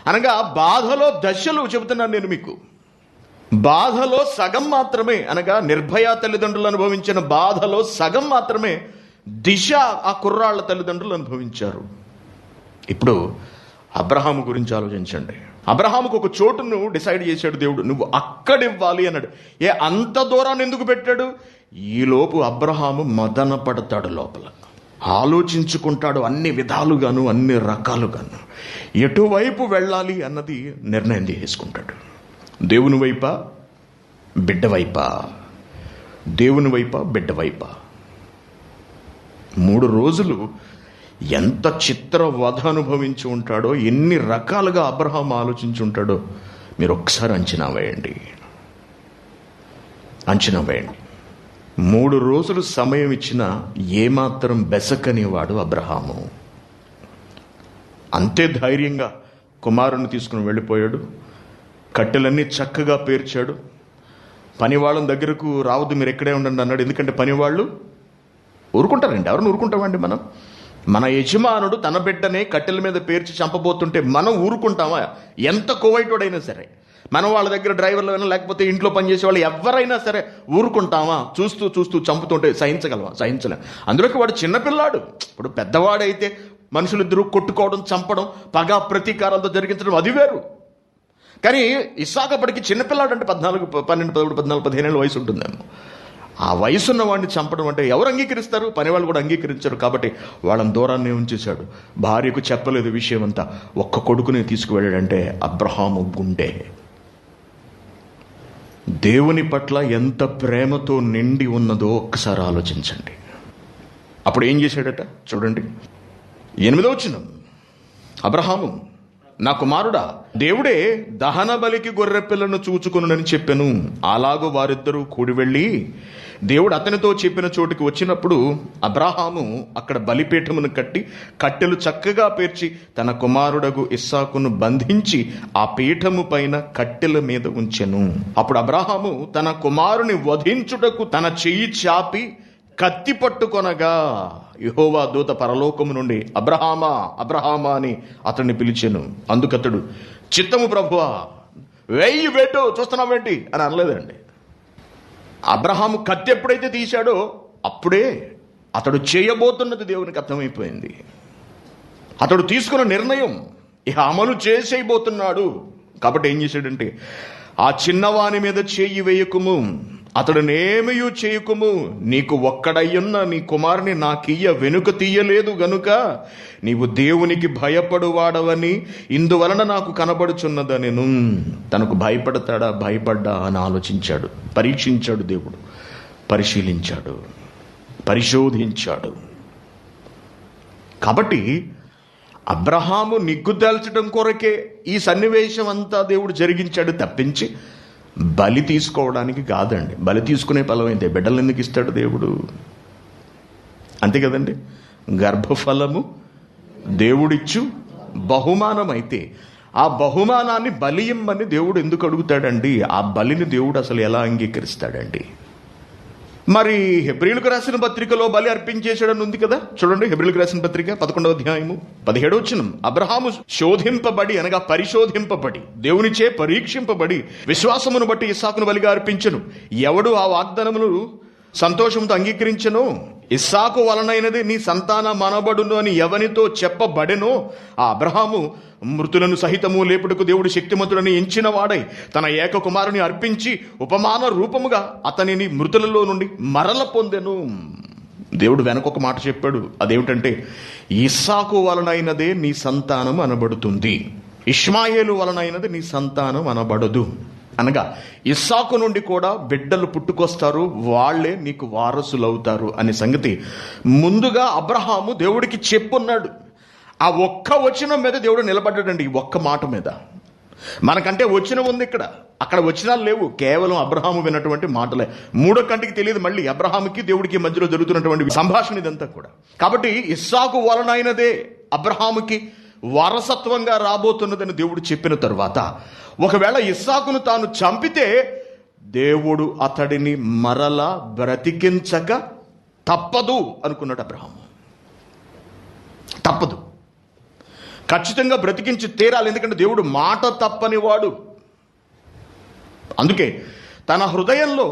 అనగా బాధలో దశలు చెబుతున్నాను నేను మీకు. బాధలో సగం మాత్రమే, అనగా నిర్భయ తల్లిదండ్రులు అనుభవించిన బాధలో సగం మాత్రమే దిశ ఆ కుర్రాళ్ల తల్లిదండ్రులు అనుభవించారు. ఇప్పుడు అబ్రహాము గురించి ఆలోచించండి. అబ్రహాముకు ఒక చోటును డిసైడ్ చేశాడు దేవుడు, నువ్వు అక్కడివ్వాలి అన్నాడు. అంత దూరాన్ని ఎందుకు పెట్టాడు? ఈలోపు అబ్రహాము మదన పడతాడు, లోపల ఆలోచించుకుంటాడు, అన్ని విధాలుగాను, అన్ని రకాలుగాను ఎటువైపు వెళ్ళాలి అన్నది నిర్ణయం చేసుకుంటాడు. దేవుని వైపా, బిడ్డ వైపా, దేవుని వైపా, బిడ్డ వైపా. 3 రోజులు ఎంత చిత్ర వధ అనుభవించి ఉంటాడో, ఎన్ని రకాలుగా అబ్రహాం ఆలోచించి ఉంటాడో మీరు ఒకసారి అంచనా వేయండి. 3 రోజులు సమయం ఇచ్చినా ఏమాత్రం బెసకనివాడు అబ్రహాము. అంతే ధైర్యంగా కుమారుని తీసుకుని వెళ్ళిపోయాడు. కట్టెలన్నీ చక్కగా పేర్చాడు. పనివాళ్ళని దగ్గరకు రావద్దు, మీరు ఎక్కడే ఉండండి అన్నాడు. ఎందుకంటే పనివాళ్ళు ఊరుకుంటారండి. ఎవరిని ఊరుకుంటామండి మనం? మన యజమానుడు తన బిడ్డనే కట్టెల మీద పేర్చి చంపబోతుంటే మనం ఊరుకుంటామా? ఎంత కోవైటోడైనా సరే, మనం వాళ్ళ దగ్గర డ్రైవర్లు అయినా లేకపోతే ఇంట్లో పనిచేసే వాళ్ళు ఎవరైనా సరే ఊరుకుంటామా? చూస్తూ చంపుతుంటే సహించలేం. అందులోకి వాడు చిన్నపిల్లాడు. ఇప్పుడు పెద్దవాడైతే మనుషులిద్దరూ కొట్టుకోవడం, చంపడం, పగ ప్రతీకారాలతో జరిగించడం అది వేరు. కానీ ఇస్సాకప్పటికి చిన్నపిల్లాడు, అంటే 12, 13, 15 ఏళ్ళ వయసు ఉంటుందేమో. ఆ వయసున్న వాడిని చంపడం అంటే ఎవరు అంగీకరిస్తారు? పనివాళ్ళు కూడా అంగీకరించారు. కాబట్టి వాళ్ళని దూరాన్నే ఉంచేశాడు. భార్యకు చెప్పలేదు విషయం అంతా. ఒక్క కొడుకుని తీసుకువెళ్ళాడంటే అబ్రహాము గుండె దేవుని పట్ల ఎంత ప్రేమతో నిండి ఉన్నదో ఒక్కసారి ఆలోచించండి. అప్పుడు ఏం చేశాడట చూడండి. 8వ వచనం, అబ్రహాము, నా కుమారుడా, దేవుడే దహన బలికి గొర్రెపిల్లను చూచుకొనునని చెప్పెను. అలాగూ వారిద్దరూ కూడి వెళ్ళి దేవుడు అతనితో చెప్పిన చోటుకి వచ్చినప్పుడు అబ్రహాము అక్కడ బలిపీఠమును కట్టి కట్టెలు చక్కగా పేర్చి తన కుమారుడగు ఇస్సాకును బంధించి ఆ పీఠము పైన కట్టెల మీద ఉంచెను. అప్పుడు అబ్రహాము తన కుమారుని వధించుటకు తన చెయ్యి చాపి కత్తి పట్టుకొనగా యెహోవా దూత పరలోకము నుండి అబ్రహామా, అబ్రహామా అని అతన్ని పిలిచెను. అందుకతడు, చిత్తము ప్రభువా, వెయ్యి పెట్టు, చూస్తున్నావేంటి అని అనలేదండి. అబ్రహాము కత్తి ఎప్పుడైతే తీశాడో అప్పుడే అతడు చేయబోతున్నది దేవునికి అర్థమైపోయింది. అతడు తీసుకున్న నిర్ణయం ఇక అమలు చేసేయబోతున్నాడు. కాబట్టి ఏం చేశాడంటే, ఆ చిన్నవాని మీద చెయ్యి వేయకుము, అతడునేమియు చేయకుము, నీకు ఒక్కడయ్యున్న నీ కుమారుని నాకియ్య వెనుక తీయలేదు గనుక నీవు దేవునికి భయపడువాడవని ఇందువలన నాకు కనబడుచున్నదనెను. తనకు భయపడతాడా భయపడ్డా అని ఆలోచించాడు, పరీక్షించాడు దేవుడు, పరిశీలించాడు, పరిశోధించాడు. కాబట్టి అబ్రహాము నిగ్గుదాల్చడం కొరకే ఈ సన్నివేశం అంతా దేవుడు జరిగించాడు తప్పించి బలి తీసుకోవడానికి కాదండి. బలి తీసుకునే ఫలమైతే బిడ్డలు ఎందుకు ఇస్తాడు దేవుడు? అంతే కదండి. గర్భఫలము దేవుడిచ్చు బహుమానం అయితే ఆ బహుమానాన్ని బలి ఇమ్మని దేవుడు ఎందుకు అడుగుతాడండి? ఆ బలిని దేవుడు అసలు ఎలా అంగీకరిస్తాడండి? మరి హెబ్రీయులకు రాసిన పత్రికలో బలి అర్పించేసాడని ఉంది కదా, చూడండి. హెబ్రీయులకు రాసిన పత్రిక 11వ అధ్యాయము 17వ వచనం. అబ్రహాము శోధింపబడి అనగా పరిశోధింపబడి దేవునిచే పరీక్షింపబడి విశ్వాసమును బట్టి ఇస్సాకును బలిగా అర్పించెను. ఎవడు ఆ వాగ్దానమును సంతోషంతో అంగీకరించెనో, ఇస్సాకు వలనైనది నీ సంతాన మనబడును అని ఎవనితో చెప్పబడెనో ఆ అబ్రహాము మృతులను సహితము లేపుటకు దేవుడు శక్తిమంతుడని ఎంచిన వాడై తన ఏక కుమారుని అర్పించి ఉపమాన రూపముగా అతనిని మృతులలో నుండి మరల పొందెను. దేవుడు వెనకొక మాట చెప్పాడు. అదేమిటంటే, ఇస్సాకు వలనైనదే నీ సంతానం అనబడుతుంది, ఇష్మాయేలు వలనైనది నీ సంతానం అనబడదు. అనగా ఇస్సాకు నుండి కూడా బిడ్డలు పుట్టుకొస్తారు, వాళ్లే నీకు వారసులవుతారు అనే సంగతి ముందుగా అబ్రహాము దేవుడికి చెప్పున్నాడు. ఆ ఒక్క వచనం మీద దేవుడు నిలబడ్డాడండి, ఈ ఒక్క మాట మీద. మనకంటే వచనం ఉంది ఇక్కడ, అక్కడ వచనాలు లేవు, కేవలం అబ్రహాము విన్నటువంటి మాటలే. మూడో కంటికి తెలియదు మళ్ళీ అబ్రహాముకి దేవుడికి మధ్యలో జరుగుతున్నటువంటి సంభాషణ ఇదంతా కూడా. కాబట్టి ఇస్సాకు వలనైనదే అబ్రహాముకి వారసత్వంగా రాబోతున్నదని దేవుడు చెప్పిన తరువాత, ఒకవేళ ఇస్సాకును తాను చంపితే దేవుడు అతడిని మరలా బ్రతికించక తప్పదు అనుకున్నాడు అబ్రహాము. తప్పదు, ఖచ్చితంగా బ్రతికించి తీరాలి, ఎందుకంటే దేవుడు మాట తప్పని వాడు. అందుకే తన హృదయంలో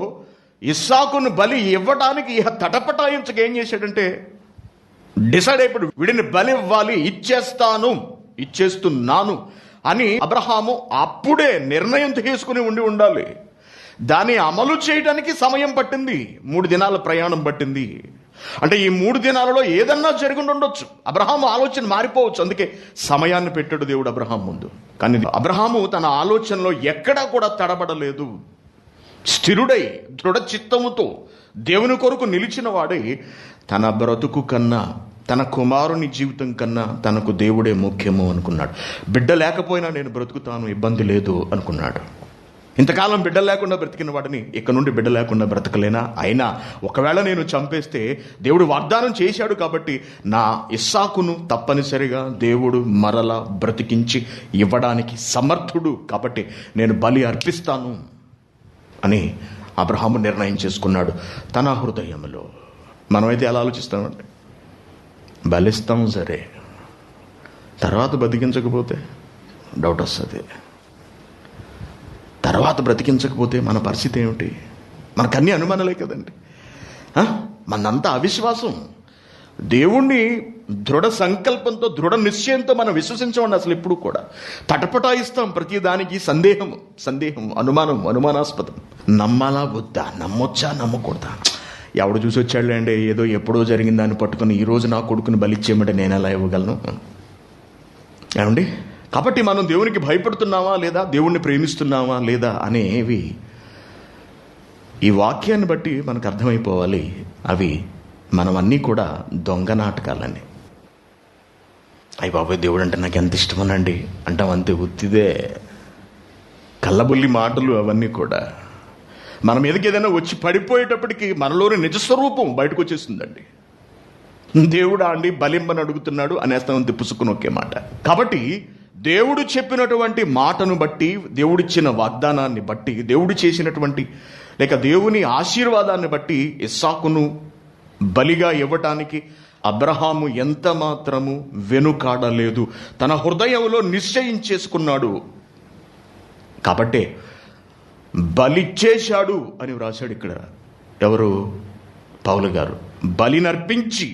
ఇస్సాకును బలి ఇవ్వడానికి ఇహ తటపటాయించక ఏం చేశాడంటే డిసైడ్ అయిపోయాడు, వీడిని బలి ఇవ్వాలి, ఇచ్చేస్తున్నాను అని అబ్రహాము అప్పుడే నిర్ణయం తీసుకుని ఉండాలి. దాన్ని అమలు చేయడానికి సమయం పట్టింది, 3 దినాల ప్రయాణం పట్టింది. అంటే ఈ 3 దినాలలో ఏదన్నా జరిగి ఉండొచ్చు, అబ్రహాము ఆలోచన మారిపోవచ్చు. అందుకే సమయాన్ని పెట్టాడు దేవుడు అబ్రహాం ముందు. కానీ అబ్రహాము తన ఆలోచనలో ఎక్కడా కూడా తడబడలేదు. స్థిరుడై దృఢ చిత్తముతో దేవుని కొరకు నిలిచిన వాడై తన బ్రతుకు కన్నా, తన కుమారుని జీవితం కన్నా తనకు దేవుడే ముఖ్యము అనుకున్నాడు. బిడ్డ లేకపోయినా నేను బ్రతుకుతాను, ఇబ్బంది లేదు అనుకున్నాడు. ఇంతకాలం బిడ్డ లేకుండా బ్రతికిన వాడిని ఇక నుండి బిడ్డ లేకుండా బ్రతకలేనా? అయినా ఒకవేళ నేను చంపేస్తే దేవుడు వాగ్దానం చేశాడు కాబట్టి నా ఇస్సాకును తప్పనిసరిగా దేవుడు మరలా బ్రతికించి ఇవ్వడానికి సమర్థుడు, కాబట్టి నేను బలి అర్పిస్తాను అని అబ్రహాము నిర్ణయం చేసుకున్నాడు తన హృదయంలో. మనమైతే ఎలా ఆలోచిస్తామంటే, బలిస్తాం సరే, తర్వాత బ్రతికించకపోతే డౌట్ వస్తుంది. తర్వాత బ్రతికించకపోతే మన పరిస్థితి ఏమిటి? మనకన్నీ అనుమానాలే కదండి. మనంతా అవిశ్వాసం. దేవుణ్ణి దృఢ సంకల్పంతో, దృఢ నిశ్చయంతో మనం విశ్వసించమండి. అసలు ఎప్పుడు కూడా తటపటాయిస్తాం ప్రతి దానికి. సందేహం, అనుమానాస్పదం. నమ్మాలా వద్దా, నమ్మొచ్చా నమ్మకూడదా, ఎవడు చూసి వచ్చాడులే అండి, ఏదో ఎప్పుడో జరిగిన దాన్ని పట్టుకుని ఈరోజు నా కొడుకుని బలిచ్చేయమంటే నేను ఎలా ఇవ్వగలను ఏమండి? కాబట్టి మనం దేవునికి భయపడుతున్నామా లేదా, దేవుణ్ణి ప్రేమిస్తున్నామా లేదా అనేవి ఈ వాక్యాన్ని బట్టి మనకు అర్థమైపోవాలి. అవి మనం అన్నీ కూడా దొంగ నాటకాలండి. అయ్య బాబాయ్, దేవుడు అంటే నాకు ఎంత ఇష్టమనండి అంటాం, అంతే, ఉత్తిదే కళ్ళబుల్లి మాటలు అవన్నీ కూడా. మన మీదకి ఏదైనా వచ్చి పడిపోయేటప్పటికి మనలోని నిజస్వరూపం బయటకు వచ్చేస్తుందండి. దేవుడా అండి బలింబని అడుగుతున్నాడు అనేస్తాం, పుసుకుని ఒకే మాట. కాబట్టి దేవుడు చెప్పినటువంటి మాటను బట్టి, దేవుడిచ్చిన వాగ్దానాన్ని బట్టి, దేవుడు చేసినటువంటి లేక దేవుని ఆశీర్వాదాన్ని బట్టి ఇస్సాకును బలిగా ఇవ్వటానికి అబ్రహాము ఎంత మాత్రము వెనుకాడలేదు. తన హృదయంలో నిశ్చయించేసుకున్నాడు. కాబట్టే బలిచ్చేశాడు అని వ్రాశాడు ఇక్కడ. ఎవరు? పౌలు గారు. బలినర్పించి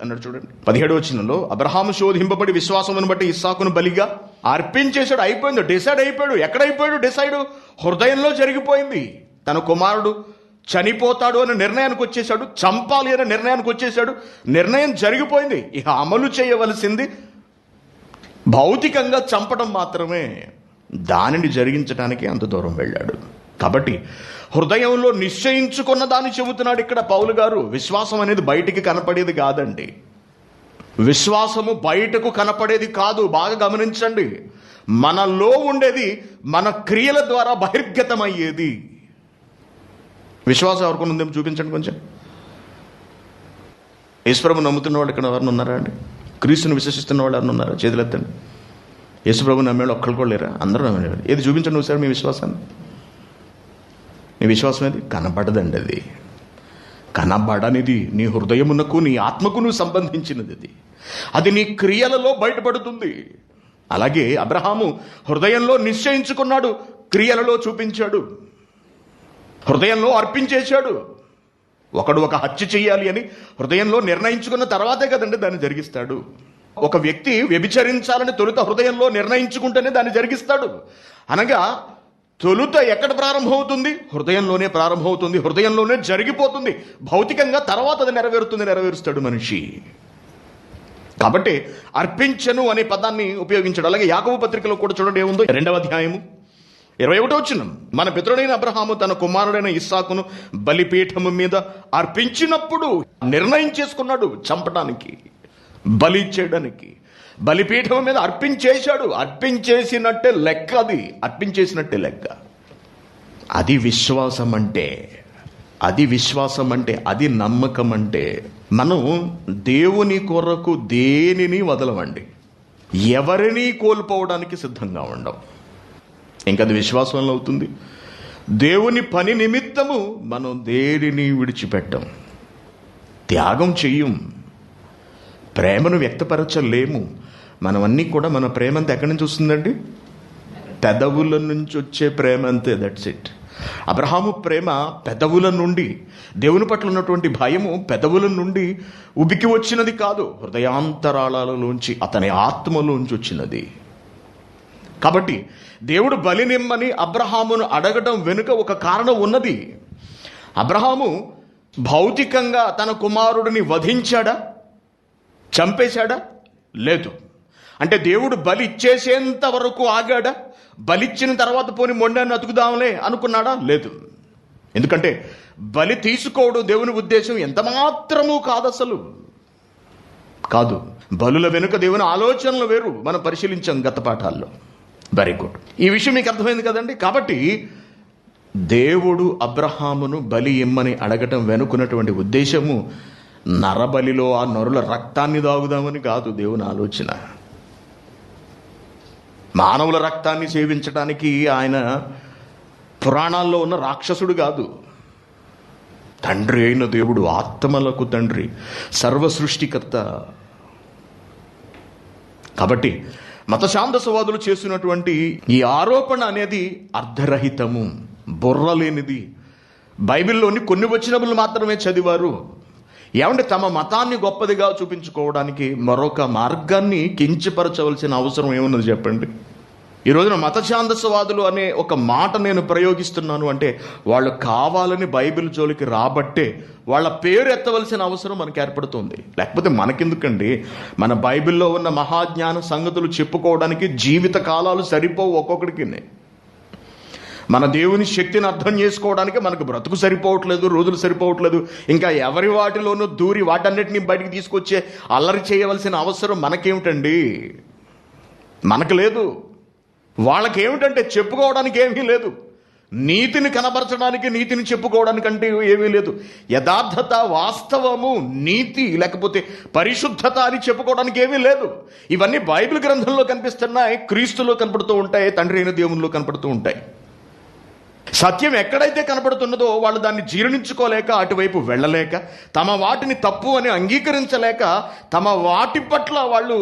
అన్నాడు చూడండి. 17వ వచనంలో అబ్రహాము శోధింపబడి విశ్వాసమును బట్టి ఇస్సాకును బలిగా అర్పించేశాడు. అయిపోయింది, డిసైడ్ అయిపోయాడు. ఎక్కడైపోయాడు డిసైడ్? హృదయంలో జరిగిపోయింది. తన కుమారుడు చనిపోతాడు అనే నిర్ణయానికి వచ్చేసాడు, చంపాలి అనే నిర్ణయానికి వచ్చేసాడు. నిర్ణయం జరిగిపోయింది, ఇక అమలు చేయవలసింది భౌతికంగా చంపడం మాత్రమే. దానిని జరిగించడానికి అంత దూరం వెళ్ళాడు. కాబట్టి హృదయంలో నిశ్చయించుకున్న దాన్ని చెబుతున్నాడు ఇక్కడ పౌలు గారు. విశ్వాసం అనేది బయటికి కనపడేది కాదండి. విశ్వాసము బయటకు కనపడేది కాదు. బాగా గమనించండి, మనలో ఉండేది మన క్రియల ద్వారా బహిర్గతమయ్యేది. విశ్వాసం ఎవరికి ఉందేమో చూపించండి కొంచెం. యేసుప్రభు నమ్ముతున్న వాళ్ళు ఇక్కడ ఎవరిని ఉన్నారా అండి? క్రీస్తుని విశ్వసిస్తున్న వాళ్ళు ఎవరిని ఉన్నారా? చేతులెత్తండి. యేసుప్రభు నమ్మేవాళ్ళు ఒక్కళ్ళు కూడా లేరా? అందరూ నమ్మేవాళ్ళు. ఏది చూపించండి ఒకసారి మీ విశ్వాసాన్ని. నీ విశ్వాసం ఏది? కనబడదండి. అది కనబడనిది. నీ హృదయమునకు నీ ఆత్మకు నువ్వు సంబంధించినది. అది నీ క్రియలలో బయటపడుతుంది. అలాగే అబ్రహాము హృదయంలో నిశ్చయించుకున్నాడు, క్రియలలో చూపించాడు. హృదయంలో అర్పించేశాడు. ఒకడు ఒక హత్య చెయ్యాలి అని హృదయంలో నిర్ణయించుకున్న తర్వాతే కదండి దాన్ని జరిగిస్తాడు. ఒక వ్యక్తి వ్యభిచరించాలని తొలుత హృదయంలో నిర్ణయించుకుంటేనే దాన్ని జరిగిస్తాడు. అనగా తొలుత ఎక్కడ ప్రారంభమవుతుంది? హృదయంలోనే ప్రారంభమవుతుంది, హృదయంలోనే జరిగిపోతుంది. భౌతికంగా తర్వాత అది నెరవేరుస్తాడు మనిషి. కాబట్టి అర్పించను అనే పదాన్ని ఉపయోగించాడు. అలాగే యాకోబు పత్రికలో కూడా చూడండి ఏముందో, 2వ అధ్యాయము 21వ వచనం. మన పితరుడైన అబ్రహాము తన కుమారుడైన ఇస్సాకును బలిపీఠము మీద అర్పించినప్పుడు నిర్ణయం చేసుకున్నాడు చంపడానికి, బలి చేయడానికి. బలిపీఠం మీద అర్పించేశాడు. అర్పించేసినట్టే లెక్క. అది అర్పించేసినట్టే లెక్క. అది విశ్వాసం అంటే. అది విశ్వాసం అంటే, అది నమ్మకం అంటే. మనం దేవుని కొరకు దేనిని వదలమండి, ఎవరిని కోల్పోవడానికి సిద్ధంగా ఉండం. ఇంకది విశ్వాసంలో అవుతుంది. దేవుని పని నిమిత్తము మనం దేనిని విడిచిపెట్టం, త్యాగం చెయ్యం, ప్రేమను వ్యక్తపరచలేము. మనమన్నీ కూడా మన ప్రేమ అంతా ఎక్కడి నుంచి వస్తుందండి? పెదవుల నుంచి వచ్చే ప్రేమ అంతే. That's it. అబ్రహాము ప్రేమ పెదవుల నుండి, దేవుని పట్ల ఉన్నటువంటి భయము పెదవుల నుండి ఉబికి వచ్చినది కాదు, హృదయాంతరాళలోంచి, అతని ఆత్మలోంచి వచ్చినది. కాబట్టి దేవుడు బలినిమ్మని అబ్రహామును అడగడం వెనుక ఒక కారణం ఉన్నది. అబ్రహాము భౌతికంగా తన కుమారుడిని వధించాడా? చంపేశాడా? లేదు. అంటే దేవుడు బలి ఇచ్చేసేంత వరకు ఆగాడా? బలిచ్చిన తర్వాత పోని మొండాన్ని అతుకుదాంలే అనుకున్నాడా? లేదు. ఎందుకంటే బలి తీసుకోవడం దేవుని ఉద్దేశం ఎంత మాత్రమూ కాదు, అసలు కాదు. బలుల వెనుక దేవుని ఆలోచనలు వేరు. మనం పరిశీలించాం గత పాఠాల్లో. Very good. ఈ విషయం మీకు అర్థమైంది కదండి. కాబట్టి దేవుడు అబ్రహామును బలి ఇమ్మని అడగటం వెనుకున్నటువంటి ఉద్దేశము నరబలిలో ఆ నరుల రక్తాన్ని దాగుదామని కాదు దేవుని ఆలోచన. మానవుల రక్తాన్ని సేవించడానికి ఆయన పురాణాల్లో ఉన్న రాక్షసుడు కాదు. తండ్రి అయిన దేవుడు, ఆత్మలకు తండ్రి, సర్వ సృష్టికర్త. కాబట్టి మతశాంతసవాదులు చేస్తున్నటువంటి ఈ ఆరోపణ అనేది అర్ధరహితము, బుర్రలేనిది. బైబిల్లోని కొన్ని వచనములు మాత్రమే చదివారు. ఏమంటే తమ మతాన్ని గొప్పదిగా చూపించుకోవడానికి మరొక మార్గాన్ని కించపరచవలసిన అవసరం ఏమున్నది చెప్పండి? ఈ రోజున మతఛాందసవాదులు అనే ఒక మాట నేను ప్రయోగిస్తున్నాను అంటే వాళ్ళు కావాలని బైబిల్ జోలికి రాబట్టే వాళ్ళ పేరు ఎత్తవలసిన అవసరం మనకు ఏర్పడుతుంది. లేకపోతే మనకెందుకండి? మన బైబిల్లో ఉన్న మహాజ్ఞాన సంగతులు చెప్పుకోవడానికి జీవిత కాలాలు సరిపోవు ఒక్కొక్కడికి. మన దేవుని శక్తిని అర్థం చేసుకోవడానికి మనకు బ్రతుకు సరిపోవట్లేదు, రోజులు సరిపోవట్లేదు. ఇంకా ఎవరి వాటిలోనూ దూరి వాటన్నిటిని బయటికి తీసుకొచ్చే అల్లరి చేయవలసిన అవసరం మనకేమిటండి? మనకు లేదు. వాళ్ళకేమిటంటే చెప్పుకోవడానికి ఏమీ లేదు. నీతిని కనబరచడానికి, నీతిని చెప్పుకోవడానికంటే ఏమీ లేదు. యథార్థత, వాస్తవము, నీతి, లేకపోతే పరిశుద్ధత అని చెప్పుకోవడానికి ఏమీ లేదు. ఇవన్నీ బైబిల్ గ్రంథంలో కనిపిస్తున్నాయి, క్రీస్తులో కనపడుతూ ఉంటాయి, తండ్రి అయిన దేవునిలో కనపడుతూ ఉంటాయి. సత్యం ఎక్కడైతే కనపడుతున్నదో వాళ్ళు దాన్ని జీర్ణించుకోలేక, అటువైపు వెళ్ళలేక, తమ వాటిని తప్పు అని అంగీకరించలేక, తమ వాటి పట్ల వాళ్ళు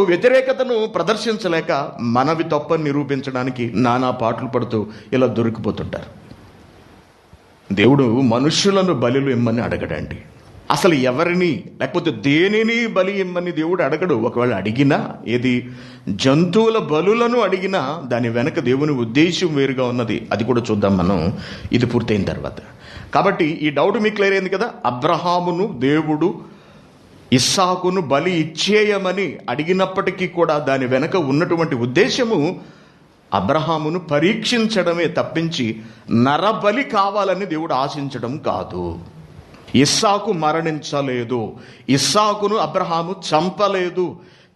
వ్యతిరేకతను ప్రదర్శించలేక మనవి తప్పని నిరూపించడానికి నానా పాటలు పడుతూ ఇలా దొరికిపోతుంటారు. దేవుడు మనుష్యులను బలులు ఇమ్మని అడగడండి. అసలు ఎవరిని లేకపోతే దేనిని బలి ఇమ్మని దేవుడు అడగడు. ఒకవేళ అడిగినా, ఏది జంతువుల బలులను అడిగినా దాని వెనక దేవుని ఉద్దేశం వేరుగా ఉన్నది. అది కూడా చూద్దాం మనం ఇది పూర్తయిన తర్వాత. కాబట్టి ఈ డౌట్ మీకు క్లియర్ అయింది కదా. అబ్రహామును దేవుడు ఇస్సాకును బలి ఇచ్చేయమని అడిగినప్పటికీ కూడా దాని వెనక ఉన్నటువంటి ఉద్దేశము అబ్రహామును పరీక్షించడమే తప్పించి నరబలి కావాలని దేవుడు ఆశించడం కాదు. ఇస్సాకు మరణించలేదు, ఇస్సాకును అబ్రహాము చంపలేదు,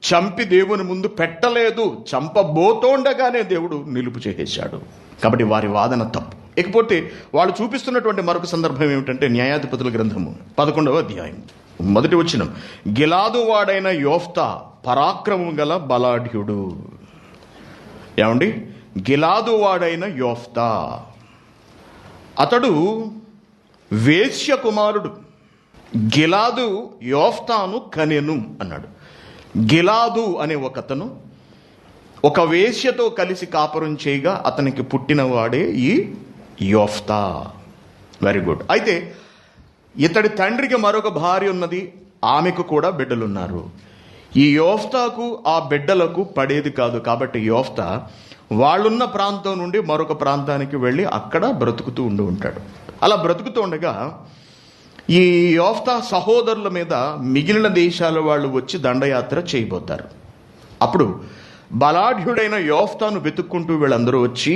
చంపి దేవుని ముందు పెట్టలేదు, చంపబోతోండగానే దేవుడు నిలుపు చేసేశాడు. కాబట్టి వారి వాదన తప్పు. ఇకపోతే వాళ్ళు చూపిస్తున్నటువంటి మరొక సందర్భం ఏమిటంటే న్యాయాధిపతుల గ్రంథము 11వ అధ్యాయం 1వ వచనం. గిలాదు వాడైన యోఫ్తా పరాక్రమం గల బలాఢ్యుడు. ఏమండి? గిలాదు వాడైన యోఫ్తా, అతడు వేశ్య కుమారుడు. గిలాదు యోఫ్తాను కనెను అన్నాడు. గిలాదు అనే ఒకతను ఒక వేశ్యతో కలిసి కాపురం చేయగా అతనికి పుట్టినవాడే ఈ యోఫ్తా. Very good. అయితే ఇతడి తండ్రికి మరొక భార్య ఉన్నది, ఆమెకు కూడా బిడ్డలున్నారు. ఈ యోఫ్తాకు ఆ బిడ్డలకు పడేది కాదు. కాబట్టి యోఫ్తా వాళ్ళున్న ప్రాంతం నుండి మరొక ప్రాంతానికి వెళ్ళి అక్కడ బ్రతుకుతూ ఉంటాడు. అలా బ్రతుకుతూ ఉండగా ఈ యోఫ్తా సహోదరుల మీద మిగిలిన దేశాల వాళ్ళు వచ్చి దండయాత్ర చేయబోతారు. అప్పుడు బలాఢ్యుడైన యోఫ్తాను వెతుక్కుంటూ వీళ్ళందరూ వచ్చి,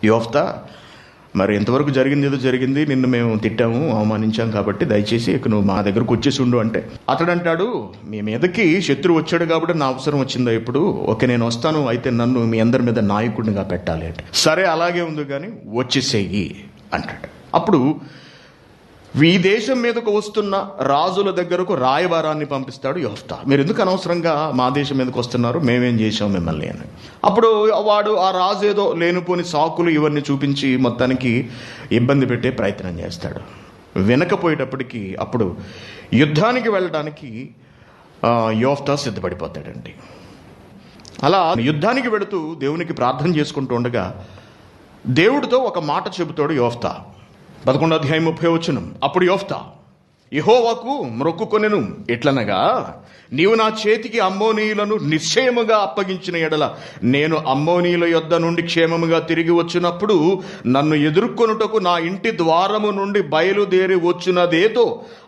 యోఫ్తా, మరి ఎంతవరకు జరిగింది ఏదో జరిగింది, నిన్ను మేము తిట్టాము, అవమానించాం, కాబట్టి దయచేసి ఇక నువ్వు మా దగ్గరకు వచ్చేసి ఉండు అంటే, అతడు అంటాడు, మీ మీదకి శత్రువు వచ్చాడు కాబట్టి నా అవసరం వచ్చిందా ఇప్పుడు? ఓకే, నేను వస్తాను, అయితే నన్ను మీ అందరి మీద నాయకుడినిగా పెట్టాలి అంటే, సరే అలాగే ఉంది కానీ వచ్చేసేయి అంటాడు. అప్పుడు ఈ దేశం మీదకు వస్తున్న రాజుల దగ్గరకు రాయబారాన్ని పంపిస్తాడు యోఫ్తా. మీరు ఎందుకు అనవసరంగా మా దేశం మీదకి వస్తున్నారు, మేమేం చేశాం మిమ్మల్ని అని. అప్పుడు వాడు ఆ రాజు ఏదో లేనిపోని సాకులు ఇవన్నీ చూపించి మొత్తానికి ఇబ్బంది పెట్టే ప్రయత్నం చేస్తాడు. వినకపోయేటప్పటికి అప్పుడు యుద్ధానికి వెళ్ళడానికి యోఫ్తా సిద్ధపడిపోతాడండి. అలా యుద్ధానికి వెళుతూ దేవునికి ప్రార్థన చేసుకుంటూ ఉండగా దేవుడితో ఒక మాట చెబుతాడు యోఫ్తా. 11వ అధ్యాయం 30వ వచనం. అప్పుడు యోఫ్తా యెహోవాకు మొక్కుకొనెను, ఎట్లనగా, నీవు నా చేతికి అమ్మోనీయులను నిశ్చయముగా అప్పగించిన ఎడల నేను అమ్మోనీయుల యొద్ద నుండి క్షేమముగా తిరిగి వచ్చినప్పుడు నన్ను ఎదుర్కొనుటకు నా ఇంటి ద్వారము నుండి బయలుదేరి వచ్చినదేదో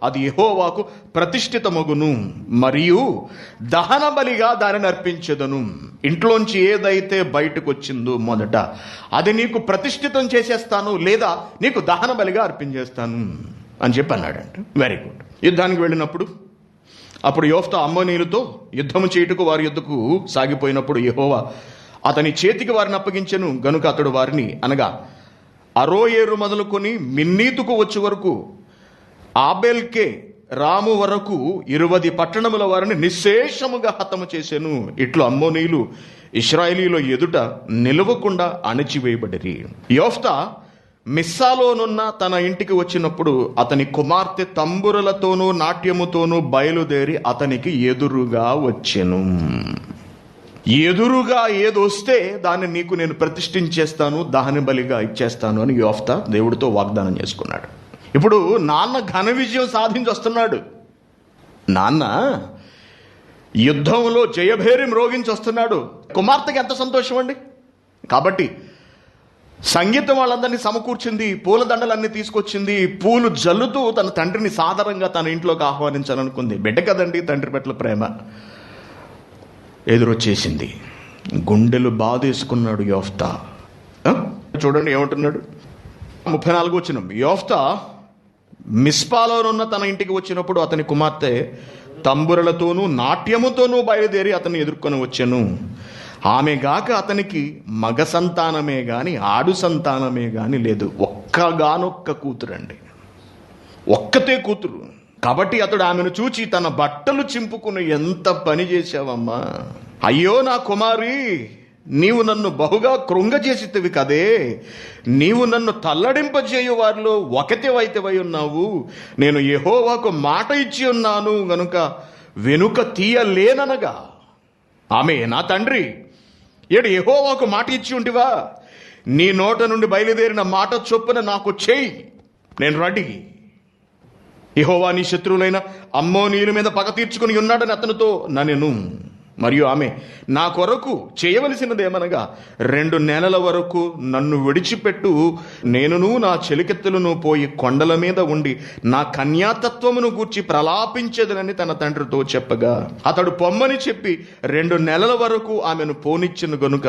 అది యెహోవాకు ప్రతిష్ఠితమగును, మరియు దహన బలిగా దానిని అర్పించెదను. ఇంట్లోంచి ఏదైతే బయటకు వచ్చిందో మొదట అది నీకు ప్రతిష్ఠితం చేసేస్తాను, లేదా నీకు దహన బలిగా అర్పించేస్తాను అని చెప్పి అన్నాడంట. Very good. యుద్ధానికి వెళ్ళినప్పుడు అప్పుడు యోఫ్తా అమ్మోనీయులతో యుద్ధము చేయుటకు వారి యుద్ధకు సాగిపోయినప్పుడు యెహోవా అతని చేతికి వారిని అప్పగించెను. గనుక అతడు వారిని, అనగా అరోయేరు మొదలుకొని మిన్నీతుకు వచ్చే వరకు ఆబేల్కే రాము వరకు 20 పట్టణముల వారిని నిశ్శేషముగా హతము చేసెను. ఇట్లు అమ్మోనీయులు ఇశ్రాయేలీయుల ఎదుట నిలవకుండా అణచివేయబడిరి. యోఫ్తా మిస్సాలోనున్న తన ఇంటికి వచ్చినప్పుడు అతని కుమార్తె తంబురలతోనూ నాట్యముతోనూ బయలుదేరి అతనికి ఎదురుగా వచ్చెను. ఎదురుగా ఏదొస్తే దాన్ని నీకు నేను ప్రతిష్ఠించేస్తాను, దహన బలిగా ఇచ్చేస్తాను అని యోఫ్తా దేవుడితో వాగ్దానం చేసుకున్నాడు. ఇప్పుడు నాన్న ఘన విజయం సాధించి వస్తున్నాడు. నాన్న యుద్ధంలో జయభేరి మ్రోగించి వస్తున్నాడు. కుమార్తెకి ఎంత సంతోషం అండి. కాబట్టి సంగీతం వాళ్ళందరినీ సమకూర్చింది, పూలదండలన్నీ తీసుకొచ్చింది, పూలు జల్లుతూ తన తండ్రిని సాధారణంగా తన ఇంట్లోకి ఆహ్వానించాలనుకుంది. బిడ్డ కదండి, తండ్రి పట్ల ప్రేమ ఎదురొచ్చేసింది. గుండెలు బాధేసుకున్నాడు యోఫ్తా. చూడండి ఏమంటున్నాడు 34వ వచనం. యోఫ్తా మిస్పాలోనున్న తన ఇంటికి వచ్చినప్పుడు అతని కుమార్తె తంబురలతోనూ నాట్యముతోనూ బయలుదేరి అతన్ని ఎదుర్కొని వచ్చెను. ఆమె గాక అతనికి మగ సంతానమే గాని ఆడు సంతానమే గాని లేదు. ఒక్కగానొక్క కూతురండి, ఒక్కతే కూతురు. కాబట్టి అతడు ఆమెను చూచి తన బట్టలు చింపుకుని, ఎంత పని చేశావమ్మా, అయ్యో నా కుమారి, నీవు నన్ను బహుగా కృంగజేసితివి కదే, నీవు నన్ను తల్లడింపజేయు వారిలో ఒకటివైతేవై ఉన్నావు. నేను యెహోవాకు మాట ఇచ్చి ఉన్నాను గనుక వెనుక తీయలేననగా, ఆమె నా తండ్రి, ఏడు యెహోవాకు మాట ఇచ్చి ఉంటివా? నీ నోట నుండి బయలుదేరిన మాట చొప్పున నాకు చెయ్యి, నేను రెడీ. యెహోవా నీ శత్రువులైన అమ్మోనీయుల మీద పగ తీర్చుకుని ఉన్నాడని అతనితో ననెను. మరియు ఆమె, నా కొరకు చేయవలసినదేమనగా 2 నెలల వరకు నన్ను విడిచిపెట్టు, నేనును నా చెలికెత్తులను పోయి కొండల మీద ఉండి నా కన్యాతత్వమును గూర్చి ప్రలాపించేదనని తన తండ్రితో చెప్పగా, అతడు పొమ్మని చెప్పి 2 నెలల వరకు ఆమెను పోనిచ్చిన గనుక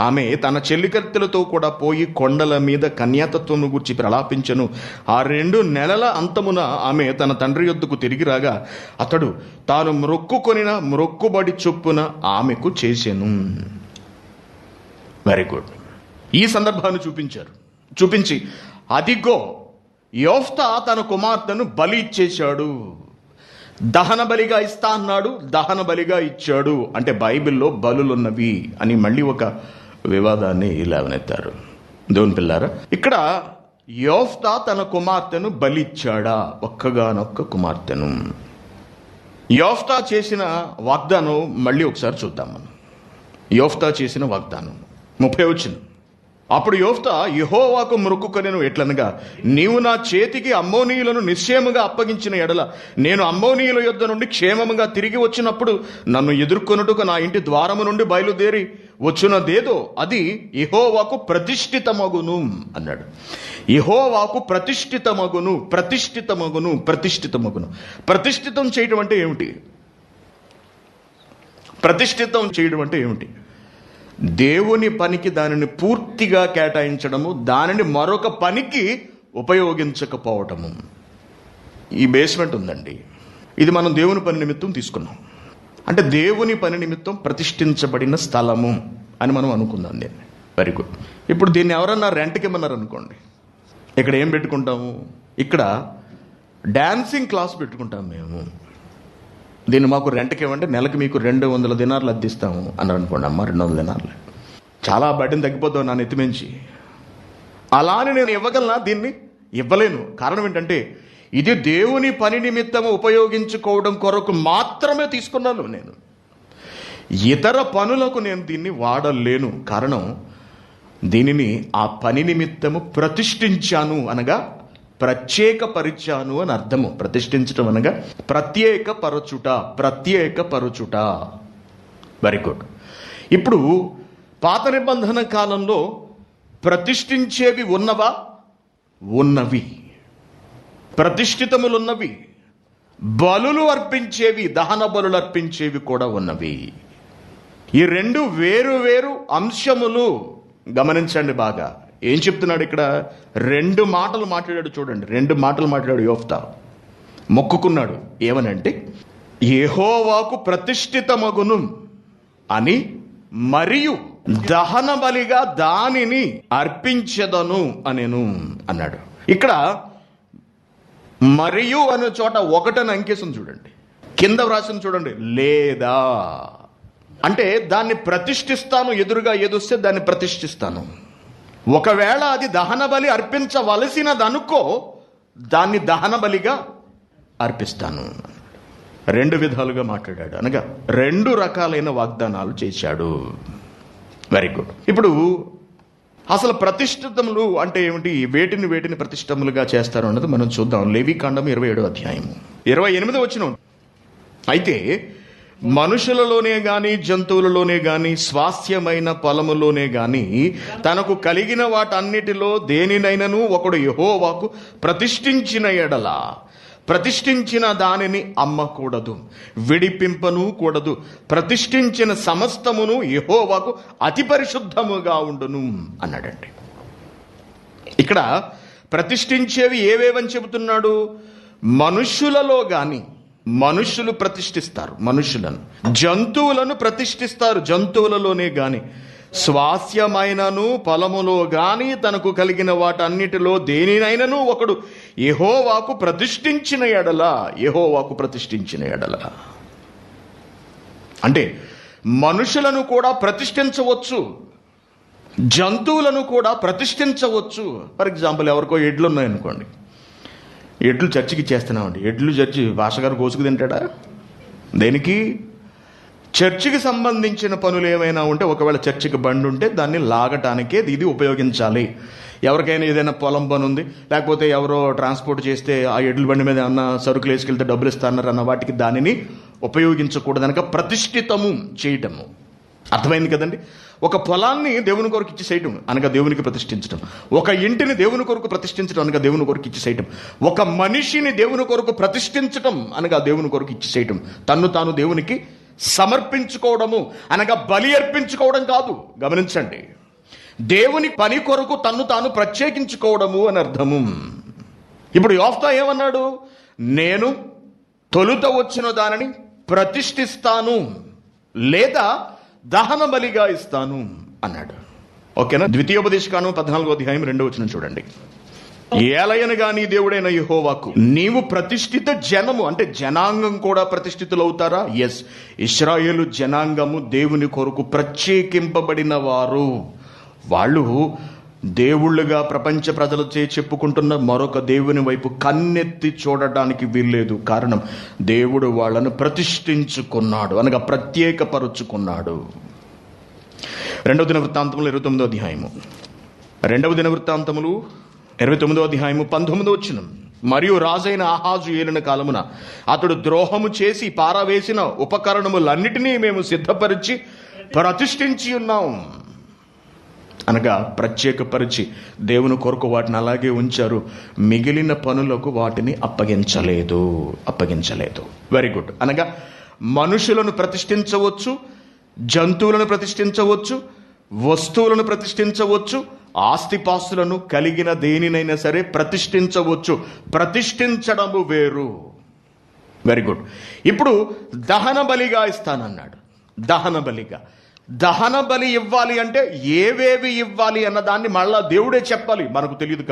ఆమె తన చెలికెత్తులతో కూడా పోయి కొండల మీద కన్యాతత్వమును గూర్చి ప్రలాపించెను. ఆ 2 నెలల అంతమున ఆమె తన తండ్రి యొద్దకు తిరిగి రాగా, అతడు తాను మ్రొక్కుకొనిన మ్రొక్కుబడి చొప్పున ఆమెకు చేసెను. Very good. ఈ సందర్భాన్ని చూపించి అదిగో యోఫ్తా తన కుమార్తెను బలి ఇచ్చేశాడు, దహన బలిగా ఇస్తా అన్నాడు, దహన బలిగా ఇచ్చాడు. అంటే బైబిల్లో బలులున్నవి అని మళ్ళీ ఒక వివాదాన్ని లేవనెత్తారు. దేవుని పిల్లారా, ఇక్కడ యోఫ్తా తన కుమార్తెను బలి ఇచ్చాడా? ఒక్కగానొక్క కుమార్తెను. యోఫ్తా చేసిన వాగ్దానం మళ్ళీ ఒకసారి చూద్దాం మనం. యోఫ్తా చేసిన వాగ్దానం 30 వచ్చింది. అప్పుడు యోఫ్తా యెహోవాకు మొక్కుకొనెను ఎట్లనగా, నీవు నా చేతికి అమ్మోనీయులను నిశ్చయముగా అప్పగించిన ఎడల నేను అమ్మోనీయుల యొద్ద నుండి క్షేమముగా తిరిగి వచ్చినప్పుడు నన్ను ఎదుర్కొనుటకు నా ఇంటి ద్వారము నుండి బయలుదేరి వచ్చునదేదో అది యెహోవాకు ప్రతిష్ఠితమగును అన్నాడు. యెహోవాకు ప్రతిష్ఠితమగును. ప్రతిష్ఠితం చేయడం అంటే ఏమిటి? ప్రతిష్ఠితం చేయడం అంటే ఏమిటి? దేవుని పనికి దానిని పూర్తిగా కేటాయించడము, దానిని మరొక పనికి ఉపయోగించకపోవటము. ఈ బేస్మెంట్ ఉందండి, ఇది మనం దేవుని పని నిమిత్తం తీసుకున్నాం. అంటే దేవుని పని నిమిత్తం ప్రతిష్ఠించబడిన స్థలము అని మనం అనుకుందాం దీన్ని. Very good. ఇప్పుడు దీన్ని ఎవరన్నా రెంట్కి ఇమ్మన్నారు అనుకోండి, ఇక్కడ ఏం పెట్టుకుంటాము? ఇక్కడ డాన్సింగ్ క్లాస్ పెట్టుకుంటాం మేము. దీన్ని మాకు రెంట్కి ఇవ్వండి, నెలకు మీకు 200 దినార్లు అద్దిస్తాము అన్నారు అనుకోండి. అమ్మ 200 దినార్లు చాలా బడ్డని తగ్గిపోతావు నా నెత్తిమించి. అలా అని నేను ఇవ్వగలనా? దీన్ని ఇవ్వలేను. కారణం ఏంటంటే ఇది దేవుని పని నిమిత్తం ఉపయోగించుకోవడం కొరకు మాత్రమే తీసుకున్నాను నేను. ఇతర పనులకు నేను దీన్ని వాడలేను. కారణం, దీనిని ఆ పని నిమిత్తము ప్రతిష్ఠించాను అనగా ప్రత్యేకపరిచాను అని అర్థము. ప్రతిష్ఠించడం అనగా ప్రత్యేకపరచుట. Very good. ఇప్పుడు పాత నిబంధన కాలంలో ప్రతిష్ఠించేవి ఉన్నవా? ఉన్నవి. ప్రతిష్ఠితములున్నవి. బలులు అర్పించేవి, దహన బలులు అర్పించేవి కూడా ఉన్నవి. ఈ 2 వేరు అంశములు. గమనించండి బాగా. ఏం చెప్తున్నాడు ఇక్కడ? 2 మాటలు మాట్లాడాడు. చూడండి, 2 మాటలు మాట్లాడాడు యోఫ్తా. మొక్కుకున్నాడు. ఏమనంటే, యెహోవాకు ప్రతిష్ఠితమగును అని, మరియు దహన బలిగా దానిని అర్పించెదను అనెను అన్నాడు. ఇక్కడ మరియు అనే చోట 1 అంకేసం చూడండి, కింద వ్రాసిన చూడండి, లేదా అంటే దాన్ని ప్రతిష్ఠిస్తాను. ఎదురుగా ఏదొస్తే దాన్ని ప్రతిష్ఠిస్తాను. ఒకవేళ అది దహన బలి అర్పించవలసినదనుకో, దాన్ని దహన బలిగా అర్పిస్తాను. 2 విధాలుగా మాట్లాడాడు. అనగా 2 రకాలైన వాగ్దానాలు చేశాడు. Very good. ఇప్పుడు అసలు ప్రతిష్ఠితములు అంటే ఏమిటి? వేటిని ప్రతిష్ఠములుగా చేస్తారు అన్నది మనం చూద్దాం. లేవీకాండం 27వ అధ్యాయము 28వ వచనం. అయితే మనుషులలోనే గాని, జంతువులలోనే గాని, స్వాస్థ్యమైన పొలములోనే గాని, తనకు కలిగిన వాటన్నిటిలో దేనినైనను ఒకడు యెహోవాకు ప్రతిష్ఠించిన ఎడల, ప్రతిష్ఠించిన దానిని అమ్మకూడదు, విడిపింపను కూడదు. ప్రతిష్ఠించిన సమస్తమును యెహోవాకు అతి పరిశుద్ధముగా ఉండును అన్నాడండి. ఇక్కడ ప్రతిష్ఠించేవి ఏవేవని చెబుతున్నాడు? మనుషులలో గాని, మనుషులు ప్రతిష్ఠిస్తారు మనుషులను. జంతువులను ప్రతిష్ఠిస్తారు జంతువులలోనే గాని. స్వాస్యమైనను పొలములో గాని, తనకు కలిగిన వాటన్నిటిలో దేనినైనను ఒకడు యెహోవాకు ప్రతిష్ఠించిన ఎడల. అంటే మనుషులను కూడా ప్రతిష్ఠించవచ్చు, జంతువులను కూడా ప్రతిష్ఠించవచ్చు. ఫర్ ఎగ్జాంపుల్, ఎవరికో ఎడ్లు ఉన్నాయనుకోండి, ఎడ్లు చర్చికి చేస్తున్నామండి. ఎడ్లు చర్చి భాషగారు కోసుకు తింటాడా? దేనికి? చర్చికి సంబంధించిన పనులు ఏమైనా ఉంటే, ఒకవేళ చర్చికి బండి ఉంటే దాన్ని లాగటానికే ఇది ఉపయోగించాలి. ఎవరికైనా ఏదైనా పొలం పని ఉంది, లేకపోతే ఎవరో ట్రాన్స్పోర్ట్ చేస్తే ఆ ఎడ్ల బండి మీద ఏమన్నా సరుకులు వేసుకెళ్తే డబ్బులు ఇస్తారన్నారు అన్న వాటికి దానిని ఉపయోగించకూడదు అనక ప్రతిష్ఠితము చేయటము. అర్థమైంది కదండి? ఒక పొలాన్ని దేవుని కొరకు ఇచ్చి చేయటం అనగా దేవునికి ప్రతిష్ఠించడం, ఒక ఇంటిని దేవుని కొరకు ప్రతిష్ఠించడం అనగా దేవుని కొరకు ఇచ్చి చేయటం, ఒక మనిషిని దేవుని కొరకు ప్రతిష్ఠించటం అనగా దేవుని కొరకు ఇచ్చి చేయటం, తన్ను తాను దేవునికి సమర్పించుకోవడము అనగా బలి అర్పించుకోవడం కాదు. గమనించండి, దేవుని పని కొరకు తన్ను తాను ప్రత్యేకించుకోవడము అని అర్థము. ఇప్పుడు యోఫ్తా ఏమన్నాడు? నేను తొలుత వచ్చిన దానిని ప్రతిష్ఠిస్తాను లేదా దహన బలిగా ఇస్తాను అన్నాడు. ఓకేనా? ద్వితీయోపదేశకాండం 14వ అధ్యాయం 2వ వచనం చూడండి. ఏలయనగా నీ దేవుడైన యెహోవాకు నీవు ప్రతిష్ఠిత జనము, అంటే జనాంగం కూడా ప్రతిష్ఠితులు అవుతారా? ఎస్, ఇశ్రాయేలు జనాంగము దేవుని కొరకు ప్రత్యేకింపబడిన వారు. వాళ్ళు దేవుళ్ళుగా ప్రపంచ ప్రజలచే చెప్పుకుంటున్న మరొక దేవుని వైపు కన్నెత్తి చూడడానికి వీల్లేదు. కారణం, దేవుడు వాళ్ళను ప్రతిష్ఠించుకున్నాడు అనగా ప్రత్యేకపరుచుకున్నాడు. 2వ దినవృత్తాంతములు 29వ అధ్యాయము 2వ దినవృత్తాంతములు 29వ అధ్యాయము 19వ వచనం. మరియు రాజైన ఆహాజు ఏలిన కాలమున అతడు ద్రోహము చేసి పారవేసిన ఉపకరణములన్నిటినీ మేము సిద్ధపరిచి ప్రతిష్ఠించి ఉన్నాం అనగా ప్రత్యేకపరిచి దేవుని కొరకు వాటిని అలాగే ఉంచారు. మిగిలిన పనులకు వాటిని అప్పగించలేదు. Very good. అనగా మనుషులను ప్రతిష్ఠించవచ్చు, జంతువులను ప్రతిష్ఠించవచ్చు, వస్తువులను ప్రతిష్ఠించవచ్చు, ఆస్తిపాస్తులను కలిగిన దేనినైనా సరే ప్రతిష్ఠించవచ్చు. ప్రతిష్ఠించడము వేరు. Very good. ఇప్పుడు దహన బలిగా ఇస్తానన్నాడు. దహన బలి ఇవ్వాలి అంటే ఏవేవి ఇవ్వాలి అన్న దాన్ని మళ్ళా దేవుడే చెప్పాలి, మనకు తెలియదు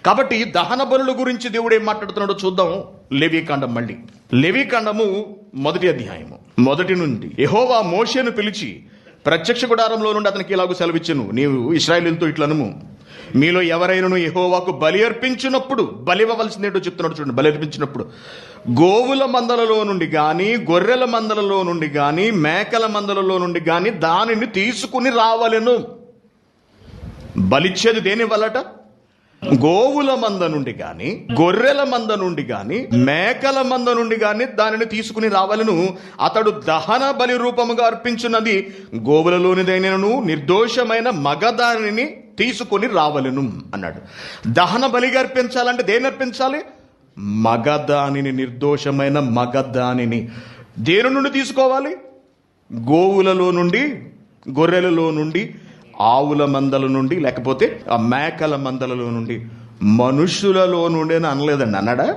కాబట్టి దహన బలుల గురించి దేవుడు ఏం మాట్లాడుతున్నాడో చూద్దాం. లేవీకాండం, మళ్ళీ లేవీకాండము 1వ అధ్యాయము 1 నుండి. యెహోవా మోషేను పిలిచి ప్రత్యక్ష గుడారంలో నుండి అతనికి ఇలాగూ సెలవిచ్చెను, నీవు ఇశ్రాయేలీయులతో ఇట్లనుము, మీలో ఎవరైనాను యెహోవాకు బలి అర్పించినప్పుడు, బలి ఇవ్వవలసిందేంటో చెప్తున్నాడు చూడండి. బలి అర్పించినప్పుడు గోవుల మందలలో నుండి గాని, గొర్రెల మందలలో నుండి గాని, మేకల మందలలో నుండి గాని దానిని తీసుకుని రావలెను. బలిచ్చేది దేని వల్లట? గోవుల మంద నుండి గాని, గొర్రెల మంద నుండి గాని, మేకల మంద నుండి గాని దానిని తీసుకుని రావాలను. అతడు దహన బలి రూపముగా అర్పించున్నది గోవులలోనిదైనను నిర్దోషమైన మగదానిని తీసుకుని రావలను అన్నాడు. దహన బలిగా అర్పించాలంటే దేని అర్పించాలి? మగదానిని, నిర్దోషమైన మగదానిని. దేని నుండి తీసుకోవాలి? గోవులలో నుండి, గొర్రెలలో నుండి, ఆవుల మందల నుండి, లేకపోతే ఆ మేకల మందలలో నుండి. మనుషులలో నుండి అని అనలేదండి. అన్నాడా?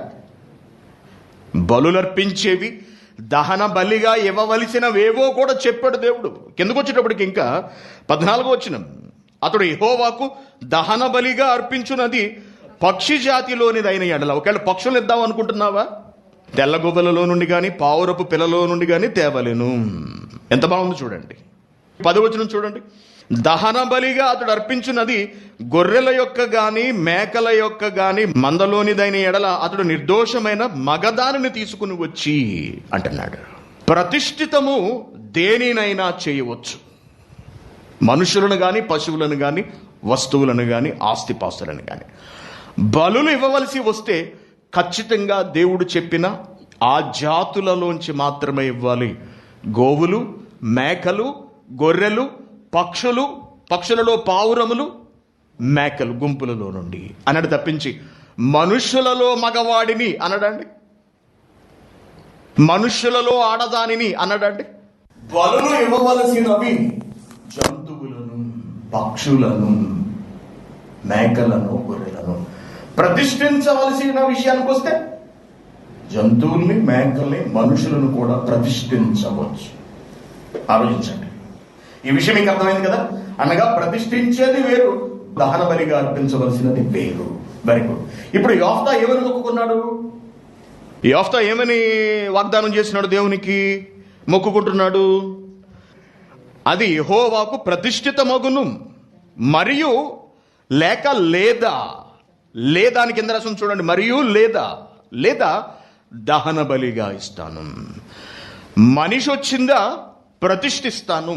బలులర్పించేవి, దహన బలిగా ఇవ్వవలసినవేవో కూడా చెప్పాడు దేవుడు. కిందకు వచ్చేటప్పటికి ఇంకా 14వ వచనం, అతడు యెహోవాకు దహన బలిగా అర్పించున్నది పక్షి జాతిలోనిదైన ఎడల. ఒకవేళ పక్షులు ఇద్దాం అనుకుంటున్నావా? తెల్ల గువ్వలలో నుండి కానీ, పావురపు పిల్లలో నుండి కానీ తేవలేను. ఎంత బాగుంది చూడండి. 10వ వచనం చూడండి. దహన బలిగా అతడు అర్పించున్నది గొర్రెల యొక్క గాని, మేకల యొక్క గాని మందలోనిదైన ఎడల అతడు నిర్దోషమైన మగదానిని తీసుకుని వచ్చి అంటున్నాడు. ప్రతిష్ఠితము దేనినైనా చేయవచ్చు. మనుషులను గాని, పశువులను గాని, వస్తువులను గాని, ఆస్తిపాస్తులను గాని. బలులు ఇవ్వవలసి వస్తే ఖచ్చితంగా దేవుడు చెప్పిన ఆ జాతులలోంచి మాత్రమే ఇవ్వాలి. గోవులు, మేకలు, గొర్రెలు, పక్షులు, పక్షులలో పావురములు, మేకలు గుంపులలో నుండి అన్నాడు తప్పించి మనుషులలో మగవాడిని అనడండి, మనుషులలో ఆడదానిని అనడండి. బలులు ఇవ్వవలసినవి జంతువులను, పక్షులను, మేకలను, గొర్రెలను. ప్రతిష్ఠించవలసిన విషయానికి వస్తే జంతువుల్ని, మేకల్ని, మనుషులను కూడా ప్రతిష్ఠించవచ్చు. ఆలోచించండి. ఈ విషయం మీకు అర్థమైంది కదా? అనగా ప్రతిష్ఠించేది వేరు, దహన బలిగా అర్పించవలసినది వేరు. Very good. ఇప్పుడు యోఫ్తా ఏమని మొక్కుకున్నాడు? యోఫ్తా ఏమని వాగ్దానం చేసినాడు? దేవునికి మొక్కుకుంటున్నాడు, అది యెహోవాకు ప్రతిష్ఠితమగును మరియు లేక లేదా. లేదాని కింద రాసిన చూడండి. మరియు లేదా దహన బలిగా ఇస్తాను. మనిషి వచ్చిందా ప్రతిష్ఠిస్తాను.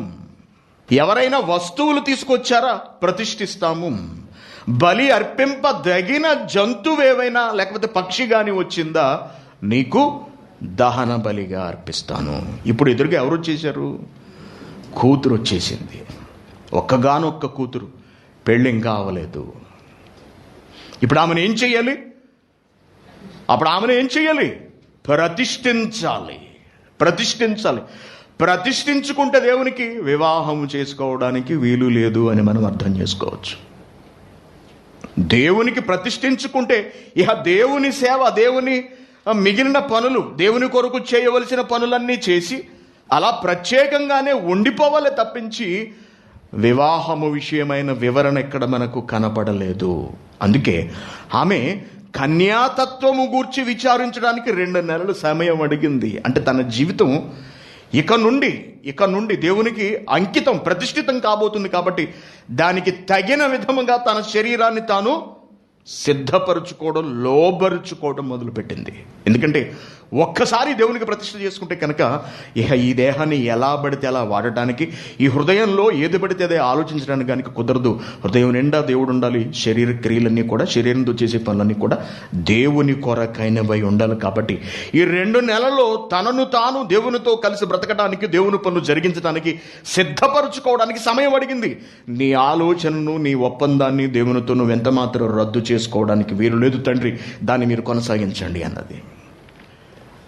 ఎవరైనా వస్తువులు తీసుకొచ్చారా? ప్రతిష్ఠిస్తాము. బలి అర్పింపదగిన జంతువేవైనా లేకపోతే పక్షి గాని వచ్చిందా? నీకు దహన బలిగా అర్పిస్తాను. ఇప్పుడు ఎదురుగా ఎవరు వచ్చేసారు? కూతురు వచ్చేసింది. ఒక్కగానొక్క కూతురు, పెళ్ళి ఇంకా అవ్వలేదు. ఇప్పుడు ఆమెను ఏం చెయ్యాలి? ప్రతిష్ఠించాలి. ప్రతిష్ఠించుకుంటే దేవునికి వివాహం చేసుకోవడానికి వీలు లేదు అని మనం అర్థం చేసుకోవచ్చు. దేవునికి ప్రతిష్ఠించుకుంటే ఇహ దేవుని సేవ, దేవుని మిగిలిన పనులు, దేవుని కొరకు చేయవలసిన పనులన్నీ చేసి అలా ప్రత్యేకంగానే ఉండిపోవాలి తప్పించి వివాహము విషయమైన వివరణ ఎక్కడ మనకు కనపడలేదు. అందుకే ఆమె కన్యాతత్వము గూర్చి విచారించడానికి 2 నెలలు సమయం అడిగింది. అంటే తన జీవితం ఇక నుండి దేవునికి అంకితం, ప్రతిష్ఠితం కాబోతుంది కాబట్టి దానికి తగిన విధముగా తన శరీరాన్ని తాను సిద్ధపరచుకోవడం, లోబరుచుకోవడం మొదలుపెట్టింది. ఎందుకంటే ఒక్కసారి దేవునికి ప్రతిష్ఠ చేసుకుంటే కనుక ఇక ఈ దేహాన్ని ఎలా పడితే అలా వాడటానికి, ఈ హృదయంలో ఏది పడితే అదే ఆలోచించడానికి కనుక కుదరదు. హృదయం నిండా దేవుడు ఉండాలి. శరీర క్రియలన్నీ కూడా, శరీరంతో చేసే పనులన్నీ కూడా దేవుని కొరకైనవై ఉండాలి. కాబట్టి ఈ 2 నెలల్లో తనను తాను దేవునితో కలిసి బ్రతకడానికి, దేవుని పనులు జరిగించడానికి, సిద్ధపరచుకోవడానికి సమయం అడిగింది. నీ ఆలోచనను, నీ ఒప్పందాన్ని దేవునితో నువ్వు ఎంత మాత్రం రద్దు చేసుకోవడానికి వీలు లేదు తండ్రి, దాన్ని మీరు కొనసాగించండి అన్నది.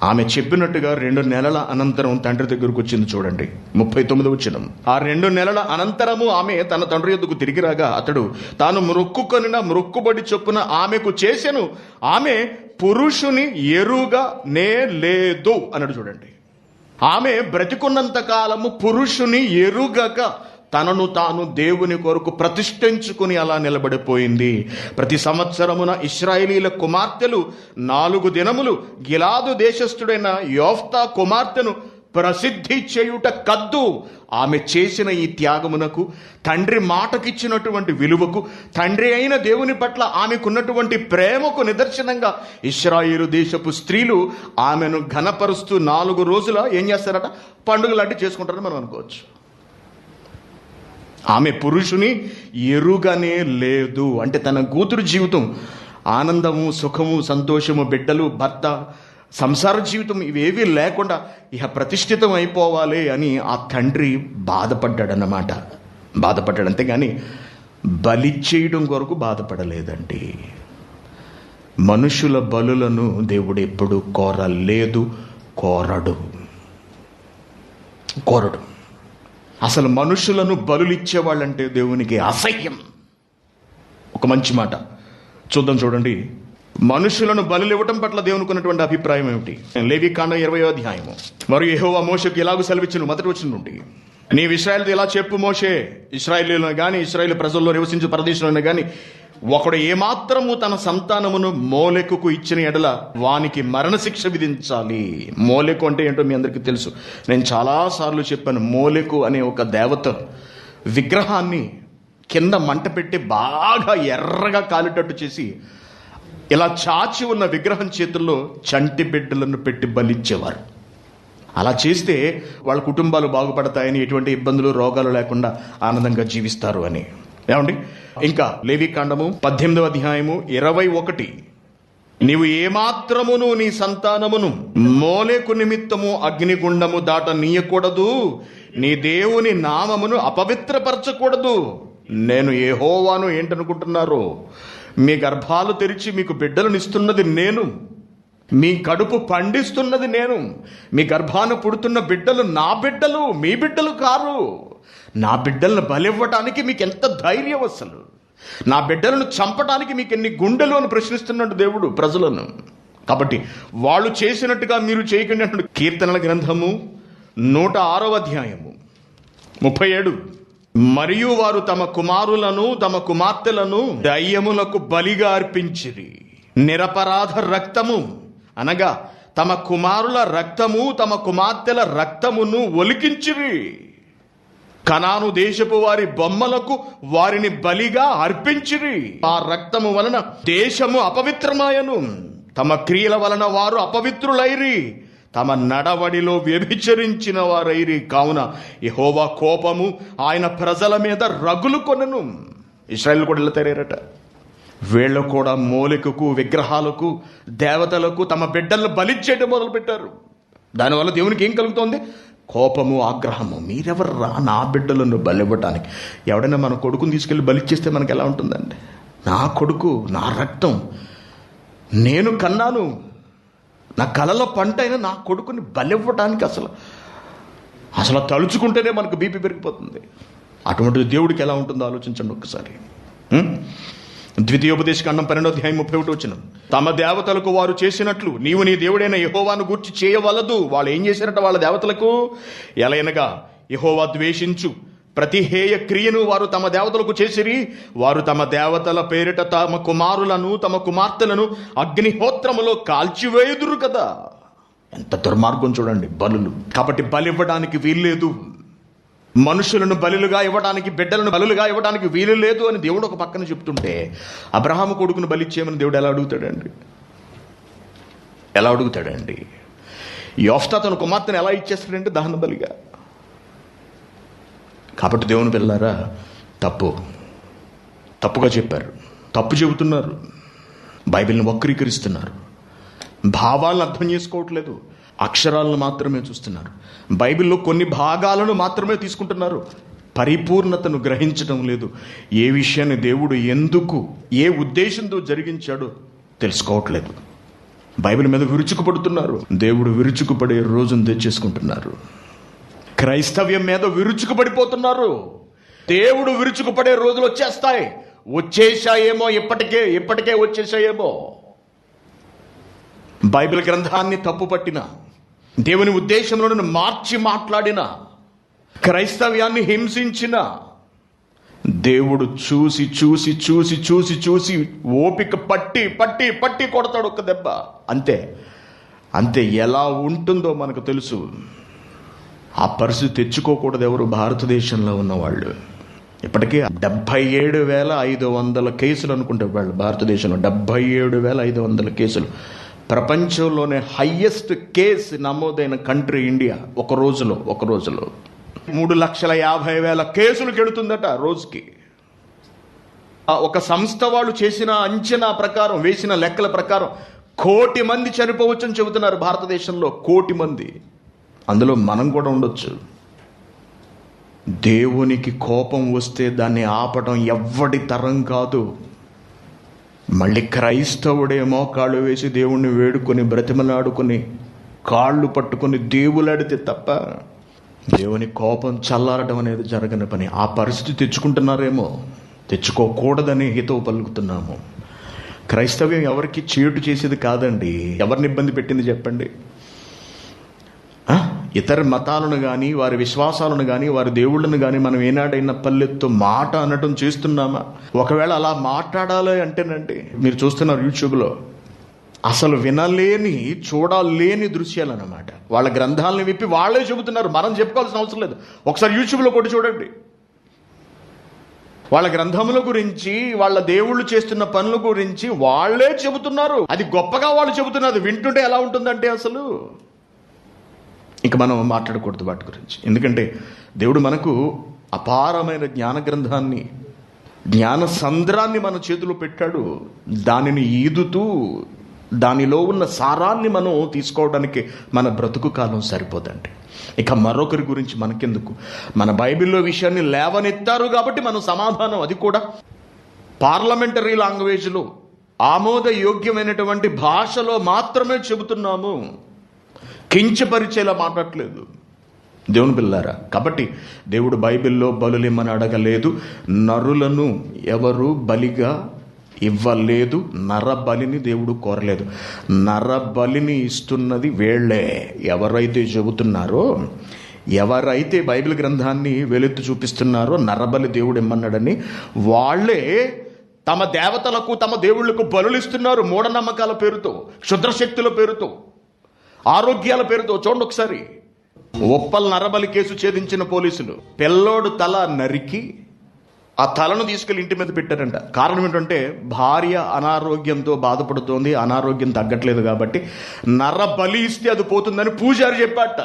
ఆమె చెప్పినట్టుగా 2 నెలల అనంతరం తండ్రి దగ్గరకు వచ్చింది. చూడండి 39వ వచనం. ఆ 2 నెలల అనంతరము ఆమె తన తండ్రి యొద్దకు తిరిగి రాగా అతడు తాను మొక్కుకొనిన మొక్కుబడి చొప్పున ఆమెకు చేసెను. ఆమె పురుషుని ఎరుగా నే లేదు అన్నాడు. చూడండి, ఆమె బ్రతికున్నంత కాలము పురుషుని ఎరుగక తనను తాను దేవుని కొరకు ప్రతిష్ఠించుకుని అలా నిలబడిపోయింది. ప్రతి సంవత్సరమున ఇశ్రాయేలీల కుమార్తెలు 4 దినములు గిలాదు దేశస్థుడైన యోఫ్తా కుమార్తెను ప్రసిద్ధి చేయుట కద్దు. ఆమె చేసిన ఈ త్యాగమునకు, తండ్రి మాటకిచ్చినటువంటి విలువకు, తండ్రి అయిన దేవుని పట్ల ఆమెకున్నటువంటి ప్రేమకు నిదర్శనంగా ఇశ్రాయేలు దేశపు స్త్రీలు ఆమెను ఘనపరుస్తూ 4 రోజుల ఏం చేస్తారట? పండుగ లాంటి చేసుకుంటారని మనం అనుకోవచ్చు. ఆమె పురుషుని ఎరుగనే లేదు. అంటే తన కూతురు జీవితం ఆనందము, సుఖము, సంతోషము, బిడ్డలు, భర్త, సంసార జీవితం ఇవేవీ లేకుండా ఇక ప్రతిష్ఠితం అయిపోవాలి అని ఆ తండ్రి బాధపడ్డాడన్నమాట. బాధపడ్డాడు, అంతేగాని బలి చేయడం కొరకు బాధపడలేదండి. మనుషుల బలులను దేవుడు ఎప్పుడు కోరలేదు, కోరడు. అసలు మనుషులను బలులిచ్చేవాళ్ళంటే దేవునికి అసహ్యం. ఒక మంచి మాట చూద్దాం, చూడండి. మనుషులను బలులు ఇవ్వటం పట్ల దేవునికి ఉన్నటువంటి అభిప్రాయం ఏమిటి? లేవికాండం 20వ అధ్యాయము. మరియు యెహోవా మోషేకు ఇలాగూ సెలవిచ్చెను, మొదటి వచనం నుండి. నీవు ఇశ్రాయేలుతో ఇలా చెప్పు మోషే, ఇశ్రాయేలీయులను గాని, ఇశ్రాయేలు ప్రజల్లో నివసించే పరదేశంలో గాని ఒకడు ఏమాత్రము తన సంతానమును మోలెకుకు ఇచ్చిన ఎడల వానికి మరణశిక్ష విధించాలి. మోలెకు అంటే ఏంటో మీ అందరికీ తెలుసు. నేను చాలాసార్లు చెప్పాను. మోలెకు అనే ఒక దేవత విగ్రహాన్ని కింద మంట పెట్టి బాగా ఎర్రగా కాలేటట్టు చేసి ఇలా చాచి ఉన్న విగ్రహం చేతుల్లో చంటి బిడ్డలను పెట్టి బలిచ్చేవారు. అలా చేస్తే వాళ్ళ కుటుంబాలు బాగుపడతాయని, ఎటువంటి ఇబ్బందులు, రోగాలు లేకుండా ఆనందంగా జీవిస్తారు అని. ఏమండి, ఇంకా లేవికాండము 18వ అధ్యాయము 21. నీవు ఏమాత్రమును నీ సంతానమును మోలెకు నిమిత్తము అగ్నిగుండము దాట నీయకూడదు, నీ దేవుని నామమును అపవిత్రపరచకూడదు. నేను యెహోవాను. ఏంటనుకుంటున్నారు? మీ గర్భాలు తెరిచి మీకు బిడ్డలనిస్తున్నది నేను, మీ కడుపు పండిస్తున్నది నేను. మీ గర్భాన పుడుతున్న బిడ్డలు నా బిడ్డలు, మీ బిడ్డలు కారు. నా బిడ్డలను బలివ్వటానికి మీకు ఎంత ధైర్యం? అసలు నా బిడ్డలను చంపడానికి మీకు ఎన్ని గుండెలు అని ప్రశ్నిస్తున్నాడు దేవుడు ప్రజలను. కాబట్టి వాళ్ళు చేసినట్టుగా మీరు చేయకండి అంటున్నాడు. కీర్తనల గ్రంథము 106వ అధ్యాయము 37. మరియు వారు తమ కుమారులను తమ కుమార్తెలను దయ్యములకు బలిగా అర్పించిరి. నిరపరాధ రక్తము అనగా తమ కుమారుల రక్తము, తమ కుమార్తెల రక్తమును ఒలికించిరి. కనాను దేశపు వారి బొమ్మలకు వారిని బలిగా అర్పించిరి. ఆ రక్తము వలన దేశము అపవిత్రమాయను. తమ క్రియల వలన వారు అపవిత్రులైరి. తమ నడవడిలో వ్యభిచరించిన వారైరి కావున యెహోవా కోపము ఆయన ప్రజల మీద రగులు కొనెను. ఇశ్రాయేలు కూడా ఇలా తయారట. వీళ్ళు కూడా మూలికకు, విగ్రహాలకు, దేవతలకు తమ బిడ్డలను బలిచ్చేయడం మొదలుపెట్టారు. దానివల్ల దేవునికి ఏం కలుగుతోంది? కోపము, ఆగ్రహము. మీరెవర్రా నా బిడ్డలను బలివ్వటానికి? ఎవడైనా మన కొడుకుని తీసుకెళ్ళి బలిచ్చేస్తే మనకు ఎలా ఉంటుందండి? నా కొడుకు, నా రక్తం, నేను కన్నాను, నా కలలో పంట అయినా నా కొడుకుని బలివ్వటానికి అసలు తలుచుకుంటేనే మనకు బీపీ పెరిగిపోతుంది. అటువంటి దేవుడికి ఎలా ఉంటుందో ఆలోచించండి ఒక్కసారి. ద్వితీయోపదేశకాండం 12:31 తమ దేవతలకు వారు చేసినట్లు నీవు నీ దేవుడైన యెహోవాను గూర్చి చేయవలదు. వాళ్ళు ఏం చేశారట వాళ్ళ దేవతలకు? ఎలయనగా యెహోవా ద్వేషించు ప్రతి హేయ క్రియను వారు తమ దేవతలకు చేసిరి. వారు తమ దేవతల పేరిట తమ కుమారులను, తమ కుమార్తెలను అగ్నిహోత్రములో కాల్చివేయుదురు కదా. ఎంత దుర్మార్గం చూడండి, బలులు. కాబట్టి బలివ్వడానికి వీల్లేదు. మనుషులను బలులుగా ఇవ్వడానికి, బిడ్డలను బలులుగా ఇవ్వడానికి వీలు లేదు అని దేవుడు ఒక పక్కన చెప్తుంటే, అబ్రహాము కొడుకును బలిచ్చేయమని దేవుడు ఎలా అడుగుతాడండి? యోఫ్తా తన కుమార్తెను ఎలా ఇచ్చేస్తాడంటే దహన బలిగా. కాబట్టి దేవుని పిల్లారా, తప్పుగా చెప్పారు, తప్పు చెబుతున్నారు, బైబిల్ని వక్రీకరిస్తున్నారు, భావాలను అర్థం చేసుకోవట్లేదు, అక్షరాలను మాత్రమే చూస్తున్నారు, బైబిల్లో కొన్ని భాగాలను మాత్రమే తీసుకుంటున్నారు, పరిపూర్ణతను గ్రహించడం లేదు. ఏ విషయాన్ని దేవుడు ఎందుకు, ఏ ఉద్దేశంతో జరిగించాడో తెలుసుకోవట్లేదు. బైబిల్ మీద విరుచుకుపడుతున్నారు. దేవుడు విరుచుకుపడే రోజును తెచ్చేసుకుంటున్నారు. క్రైస్తవ్యం మీద విరుచుకుపడిపోతున్నారు. దేవుడు విరుచుకుపడే రోజులు వచ్చేసాయేమో, ఇప్పటికే వచ్చేసాయేమో. బైబిల్ గ్రంథాన్ని తప్పుపట్టిన, దేవుని ఉద్దేశంలో మార్చి మాట్లాడిన, క్రైస్తవ్యాన్ని హింసించిన దేవుడు చూసి ఓపిక పట్టి కొడతాడు ఒక్క దెబ్బ. అంతే. ఎలా ఉంటుందో మనకు తెలుసు. ఆ పరిస్థితి తెచ్చుకోకూడదు ఎవరు? భారతదేశంలో ఉన్నవాళ్ళు. ఇప్పటికీ 77,500 కేసులు అనుకుంటే వాళ్ళు భారతదేశంలో 77,500 కేసులు. ప్రపంచంలోనే హైయెస్ట్ కేసు నమోదైన కంట్రీ ఇండియా. ఒక రోజులో 3,50,000 కేసులు కెడుతుందట రోజుకి. ఒక సంస్థ వాళ్ళు చేసిన అంచనా ప్రకారం, వేసిన లెక్కల ప్రకారం 1,000,000 మంది చనిపోవచ్చని చెబుతున్నారు భారతదేశంలో. 1,000,000 మంది. అందులో మనం కూడా ఉండొచ్చు. దేవునికి కోపం వస్తే దాన్ని ఆపటం ఎవ్వడి తరం కాదు. మళ్ళీ క్రైస్తవుడేమో కాళ్ళు వేసి దేవుణ్ణి వేడుకొని, బ్రతిమలాడుకొని, కాళ్ళు పట్టుకొని దేవులాడితే తప్ప దేవుని కోపం చల్లారడం అనేది జరగని పని. ఆ పరిస్థితి తెచ్చుకుంటున్నారేమో. తెచ్చుకోకూడదని హితవు పలుకుతున్నాము. క్రైస్తవ్యం ఎవరికి చేటు చేసేది కాదండి. ఎవరిని ఇబ్బంది పెట్టింది చెప్పండి? ఇతర మతాలను కానీ, వారి విశ్వాసాలను కానీ, వారి దేవుళ్ళను కానీ మనం ఏనాడైనా పల్లెత్తు మాట అనటం చేస్తున్నామా? ఒకవేళ అలా మాట్లాడాలి అంటేనండి, మీరు చూస్తున్నారు యూట్యూబ్లో అసలు వినలేని, చూడలేని దృశ్యాలు అన్నమాట. వాళ్ళ గ్రంథాలను విప్పి వాళ్ళే చెబుతున్నారు. మనం చెప్పుకోవాల్సిన అవసరం లేదు. ఒకసారి యూట్యూబ్లో కొట్టి చూడండి. వాళ్ళ గ్రంథముల గురించి, వాళ్ళ దేవుళ్ళు చేస్తున్న పనుల గురించి వాళ్ళే చెబుతున్నారు. అది గొప్పగా వాళ్ళు చెబుతున్నారు. వింటుంటే ఎలా ఉంటుందంటే అసలు ఇంక మనం మాట్లాడకూడదు వాటి గురించి. ఎందుకంటే దేవుడు మనకు అపారమైన జ్ఞాన గ్రంథాన్ని, జ్ఞాన సంద్రాన్ని మన చేతిలో పెట్టాడు. దానిని ఈదుతూ దానిలో ఉన్న సారాన్ని మనం తీసుకోవడానికి మన బ్రతుకు కాలం సరిపోదండి. ఇక మరొకరి గురించి మనకెందుకు? మన బైబిల్లో విషయాన్ని లేవనెత్తారు కాబట్టి మనం సమాధానం, అది కూడా పార్లమెంటరీ లాంగ్వేజ్లో, ఆమోదయోగ్యమైనటువంటి భాషలో మాత్రమే చెబుతున్నాము. కించపరిచేలా మాట్లాడట్లేదు దేవుని పిల్లారా. కాబట్టి దేవుడు బైబిల్లో బలులిమ్మని అడగలేదు. నరులను ఎవరు బలిగా ఇవ్వలేదు. నరబలిని దేవుడు కోరలేదు. నరబలిని ఇస్తున్నది వీళ్లే. ఎవరైతే చెబుతున్నారో, ఎవరైతే బైబిల్ గ్రంథాన్ని వెలుత్తు చూపిస్తున్నారో నరబలి దేవుడు ఇమ్మన్నాడని, వాళ్ళే తమ దేవతలకు, తమ దేవుళ్లకు బలులు ఇస్తున్నారు. మూఢనమ్మకాల పేరుతో, క్షుద్రశక్తుల పేరుతో, ఆరోగ్యాల పేరుతో. చూడండి ఒకసారి. ఉప్పల్ నరబలి కేసు ఛేదించిన పోలీసులు పిల్లోడు తల నరికి ఆ తలను తీసుకెళ్లి ఇంటి మీద పెట్టారంట. కారణం ఏంటంటే భార్య అనారోగ్యంతో బాధపడుతోంది, అనారోగ్యం తగ్గట్లేదు కాబట్టి నర బలి ఇస్తే అది పోతుందని పూజారి చెప్పాట.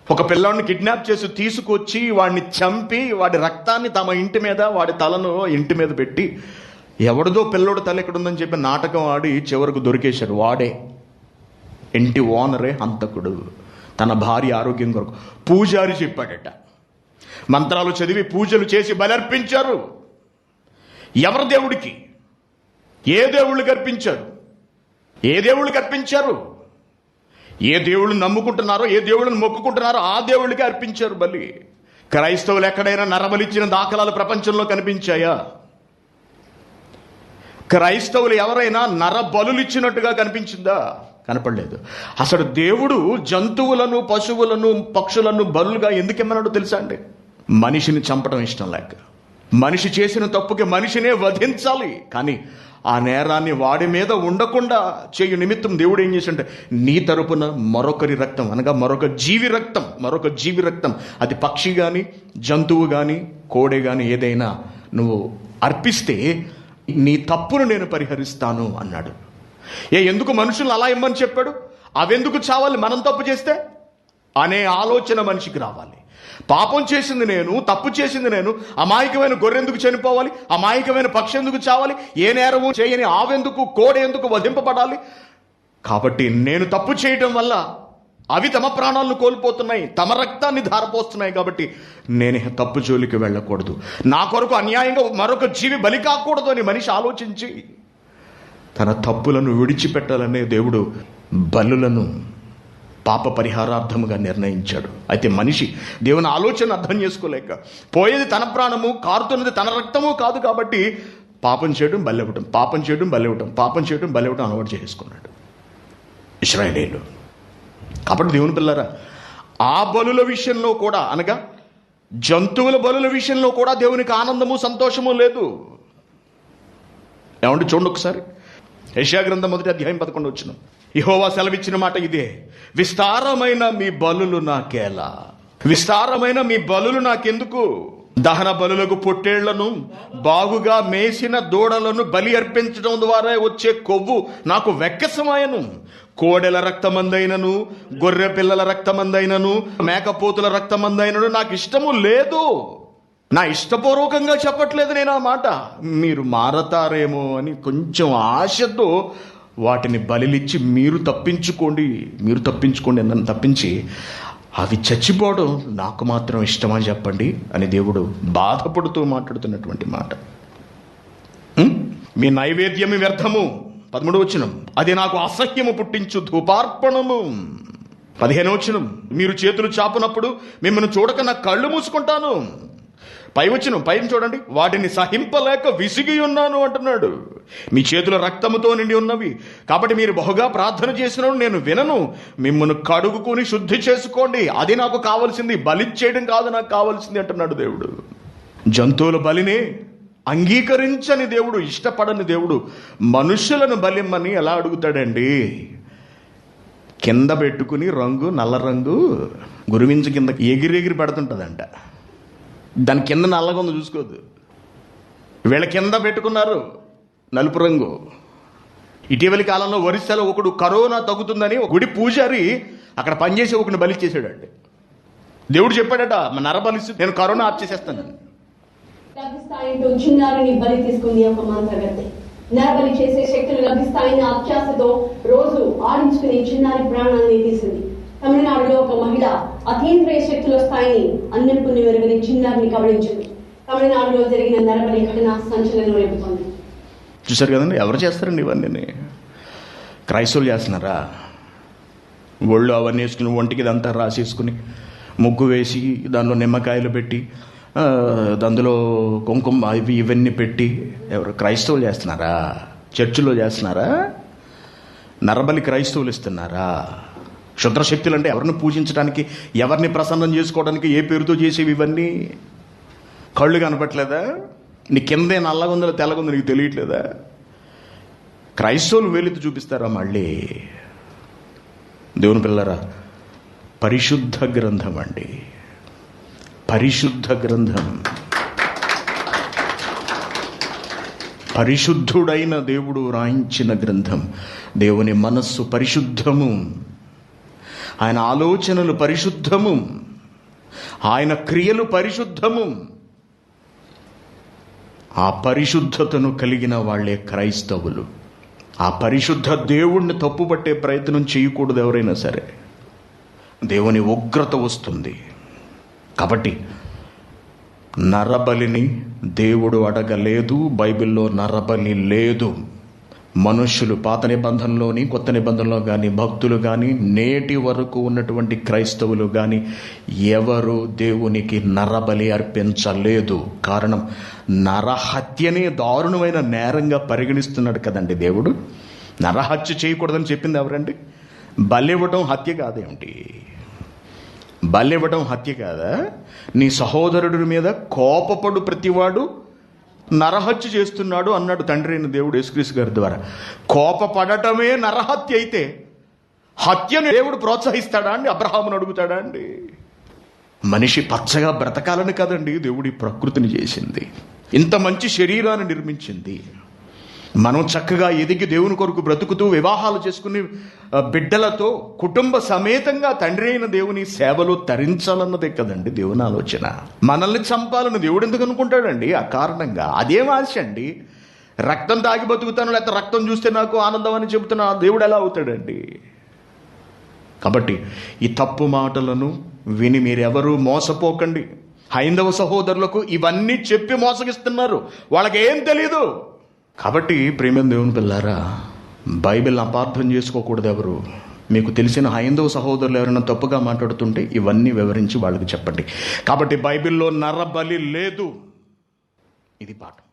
ఒక పిల్లాడిని కిడ్నాప్ చేసి తీసుకొచ్చి వాడిని చంపి వాడి రక్తాన్ని తమ ఇంటి మీద, వాడి తలను ఇంటి మీద పెట్టి ఎవడిదో పిల్లోడు తల ఎక్కడుందని చెప్పి నాటకం ఆడి చివరకు దొరికేశారు. వాడే ఇంటి ఓనరే హంతకుడు, తన భార్య ఆరోగ్యం కొరకు. పూజారి చెప్పాడట. మంత్రాలు చదివి పూజలు చేసి బలర్పించారు. ఎవరి దేవుడికి? ఏ దేవుళ్ళకి అర్పించారు? ఏ దేవుళ్ళకి అర్పించారు? ఏ దేవుళ్ళని నమ్ముకుంటున్నారో, ఏ దేవుళ్ళని మొక్కుకుంటున్నారో ఆ దేవుళ్ళకి అర్పించారు బలి. క్రైస్తవులు ఎక్కడైనా నరబలిచ్చిన దాఖలాలు ప్రపంచంలో కనిపించాయా? క్రైస్తవులు ఎవరైనా నర బలులు ఇచ్చినట్టుగా కనిపించిందా? కనపడలేదు. అసలు దేవుడు జంతువులను, పశువులను, పక్షులను బలులుగా ఎందుకు ఇమ్మన్నాడో తెలుసా అండి? మనిషిని చంపడం ఇష్టం లేక, మనిషి చేసిన తప్పుకి మనిషినే వధించాలి, కానీ ఆ నేరాన్ని వాడి మీద ఉండకుండా చేయు నిమిత్తం దేవుడు ఏం చేసింటే నీ తరపున మరొకరి రక్తం, అనగా మరొక జీవి రక్తం, అది పక్షి కానీ, జంతువు కానీ, కోడె కానీ ఏదైనా నువ్వు అర్పిస్తే నీ తప్పును నేను పరిహరిస్తాను అన్నాడు. ఎందుకు మనుషులు అలా ఇమ్మని చెప్పాడు? అవెందుకు చావాలి మనం తప్పు చేస్తే అనే ఆలోచన మనిషికి రావాలి. పాపం చేసింది నేను, తప్పు చేసింది నేను, అమాయకమైన గొర్రెందుకు చనిపోవాలి, అమాయకమైన పక్షి ఎందుకు చావాలి, ఏ నేరము చేయని ఆవెందుకు, కోడె ఎందుకు వధింపబడాలి? కాబట్టి నేను తప్పు చేయటం వల్ల అవి తమ ప్రాణాలను కోల్పోతున్నాయి, తమ రక్తాన్ని ధారపోస్తున్నాయి, కాబట్టి నేను తప్పు జోలికి వెళ్ళకూడదు, నా కొరకు అన్యాయంగా మరొక జీవి బలి కాకూడదు అని మనిషి ఆలోచించి తన తప్పులను విడిచిపెట్టాలనే దేవుడు బలులను పాప పరిహారార్థముగా నిర్ణయించాడు. అయితే మనిషి దేవుని ఆలోచన అర్థం చేసుకోలేక, పోయేది తన ప్రాణము, కారుతున్నది తన రక్తము కాదు కాబట్టి పాపం చేయడం బలివ్వటం, పాపం చేయడం బలివ్వటం అలవాటు చేసుకున్నాడు ఇశ్రాయేలీయులు. కాబట్టి దేవుని పిల్లరా, ఆ బలుల విషయంలో కూడా, అనగా జంతువుల బలుల విషయంలో కూడా దేవునికి ఆనందము, సంతోషము లేదు. ఏమంటే చూడండి ఒకసారి, యెషయా గ్రంథం 1వ అధ్యాయం 11వ వచనం. యెహోవా సెలవిచ్చిన మాట ఇదే: విస్తారమైన మీ బలులు నాకేలా, విస్తారమైన మీ బలులు నాకెందుకు? దహన బలులకు పొట్టేళ్లను, బాగుగా మేసిన దూడలను బలి అర్పించడం ద్వారా వచ్చే కొవ్వు నాకు వెక్కసమాయను. కోడెల రక్తమందైనను, గొర్రె పిల్లల రక్తమందైనను, మేకపోతుల రక్తమందైనను నాకు ఇష్టము లేదు. నా ఇష్టపూర్వకంగా చెప్పట్లేదు నేను ఆ మాట, మీరు మారతారేమో అని కొంచెం ఆశతో వాటిని బలిలిచ్చి మీరు తప్పించుకోండి నన్ను తప్పించి అవి చచ్చిపోవడం నాకు మాత్రం ఇష్టమని చెప్పండి అని దేవుడు బాధపడుతూ మాట్లాడుతున్నటువంటి మాట. మీ నైవేద్యము వ్యర్థము, 13వ వచనం, అది నాకు అసహ్యము పుట్టించు ధూపార్పణము. 15వ వచనం, మీరు చేతులు చాపునప్పుడు మిమ్మల్ని చూడక నా కళ్ళు మూసుకుంటాను. పైన చూడండి, వాటిని సహింపలేక విసిగి ఉన్నాను అంటున్నాడు. మీ చేతుల రక్తముతో నిండి ఉన్నవి కాబట్టి మీరు బహుగా ప్రార్థన చేసినప్పుడు నేను వినను. మిమ్మల్ని కడుగుకొని శుద్ధి చేసుకోండి, అది నాకు కావలసింది, బలిచ్చేయడం కాదు నాకు కావలసింది అంటున్నాడు దేవుడు. జంతువుల బలిని అంగీకరించని దేవుడు, ఇష్టపడని దేవుడు మనుషులను బలిమ్మని ఎలా అడుగుతాడండి? కింద పెట్టుకుని రంగు, నల్ల రంగు గురువించ కింద ఎగిరి పెడుతుంటుందంట. దాని కింద నల్లగా ఉంది చూసుకోవద్దు. వీళ్ళ కింద పెట్టుకున్నారు నలుపు రంగు. ఇటీవలి కాలంలో ఒరిస్సాలో ఒకడు కరోనా తగ్గుతుందని గుడి పూజారి అక్కడ పనిచేసి ఒకడిని బలిచ్చేసాడండి. దేవుడు చెప్పాడట, నరబలిసి నేను కరోనా ఆప్ చేసేస్తానని. చిన్నారిని బలి తీసుకుంది ఒక మంత్రగత్తె. నరబలి చేసే శక్తులు లభిస్తాయని అత్యాశతో రోజు ఆడించుకుని చిన్నారి ప్రాణాన్ని తీసింది. తమిళనాడులో ఒక మహిళ అతీంద్రియ శక్తులు వస్తాయని అన్నప్పుడు వెలువని చిన్నారిని కబళించింది. తమిళనాడులో జరిగిన నరబలి ఘటన సంచలనం రేపుతోంది. చూసారు కదండి, ఎవరు చేస్తారండి ఇవన్నీ? క్రైస్తవులు చేస్తున్నారా? ఒళ్ళు అవన్నీ వేసుకుని, ఒంటికి ఇదంతా రాసేసుకుని, ముగ్గు వేసి, దానిలో నిమ్మకాయలు పెట్టి, అందులో కుంకుమ ఇవన్నీ పెట్టి ఎవరు క్రైస్తవులు చేస్తున్నారా? చర్చిలో చేస్తున్నారా? నరబలి క్రైస్తవులు ఇస్తున్నారా? క్షుద్రశక్తులు అంటే ఎవరిని పూజించడానికి, ఎవరిని ప్రసన్నం చేసుకోవడానికి ఏ పేరుతో చేసేవి ఇవన్నీ? కళ్ళు కనపట్లేదా? నీ కిందే నల్లగొందలు తెల్లగొందలు నీకు తెలియట్లేదా? క్రైస్తవులు వేలితో చూపిస్తారా? మళ్ళీ దేవుని పిల్లరా, పరిశుద్ధ గ్రంథం అండి, పరిశుద్ధ గ్రంథం. పరిశుద్ధుడైన దేవుడు రాయించిన గ్రంథం. దేవుని మనస్సు పరిశుద్ధము, ఆయన ఆలోచనలు పరిశుద్ధము, ఆయన క్రియలు పరిశుద్ధము. ఆ పరిశుద్ధతను కలిగిన వాళ్ళే క్రైస్తవులు. ఆ పరిశుద్ధ దేవుణ్ణి తప్పుపట్టే ప్రయత్నం చేయకూడదు ఎవరైనా సరే. దేవుని ఉగ్రత వస్తుంది. కాబట్టి నరబలిని దేవుడు అడగలేదు. బైబిల్లో నరబలి లేదు. మనుష్యులు పాత నిబంధనలోని కొత్త నిబంధనలో కానీ, భక్తులు కానీ, నేటి వరకు ఉన్నటువంటి క్రైస్తవులు కానీ ఎవరు దేవునికి నరబలి అర్పించలేదు. కారణం, నరహత్యనే దారుణమైన నేరంగా పరిగణిస్తున్నాడు కదండి దేవుడు. నరహత్య చేయకూడదని చెప్పింది ఎవరండి? బలివ్వటం హత్య కాదేమిటి? బలివ్వటం హత్య కాదా? నీ సహోదరుడి మీద కోపపడు ప్రతివాడు నరహత్య చేస్తున్నాడు అన్నాడు తండ్రి అయిన దేవుడు యేసుక్రీస్తు గారి ద్వారా. కోపపడటమే నరహత్య అయితే హత్యను దేవుడు ప్రోత్సహిస్తాడా అండి? అబ్రహామును అడుగుతాడా అండి? మనిషి పచ్చగా బ్రతకాలని కదండి దేవుడి ప్రకృతిని చేసింది. ఇంత మంచి శరీరాన్ని నిర్మించింది. మనం చక్కగా ఎదిగి దేవుని కొరకు బ్రతుకుతూ వివాహాలు చేసుకుని బిడ్డలతో కుటుంబ సమేతంగా తండ్రి అయిన దేవుని సేవలో తరించాలన్నదే కదండి దేవుని ఆలోచన. మనల్ని చంపాలని దేవుడు ఎందుకు అనుకుంటాడండి? అకారణంగా. అదేం ఆశ అండి? రక్తం తాగి బతుకుతాను, లేకపోతే రక్తం చూస్తే నాకు ఆనందం అని చెబుతున్నా దేవుడు ఎలా అవుతాడండి? కాబట్టి ఈ తప్పు మాటలను విని మీరెవరూ మోసపోకండి. హైందవ సహోదరులకు ఇవన్నీ చెప్పి మోసగిస్తున్నారు. వాళ్ళకి ఏం తెలీదు. కాబట్టి ప్రేమ దేవుని పిల్లారా, బైబిల్ని అపార్థం చేసుకోకూడదు ఎవరు. మీకు తెలిసిన హైందవ సహోదరులు ఎవరైనా తప్పుగా మాట్లాడుతుంటే ఇవన్నీ వివరించి వాళ్ళకి చెప్పండి. కాబట్టి బైబిల్లో నరబలి లేదు. ఇది పాఠం.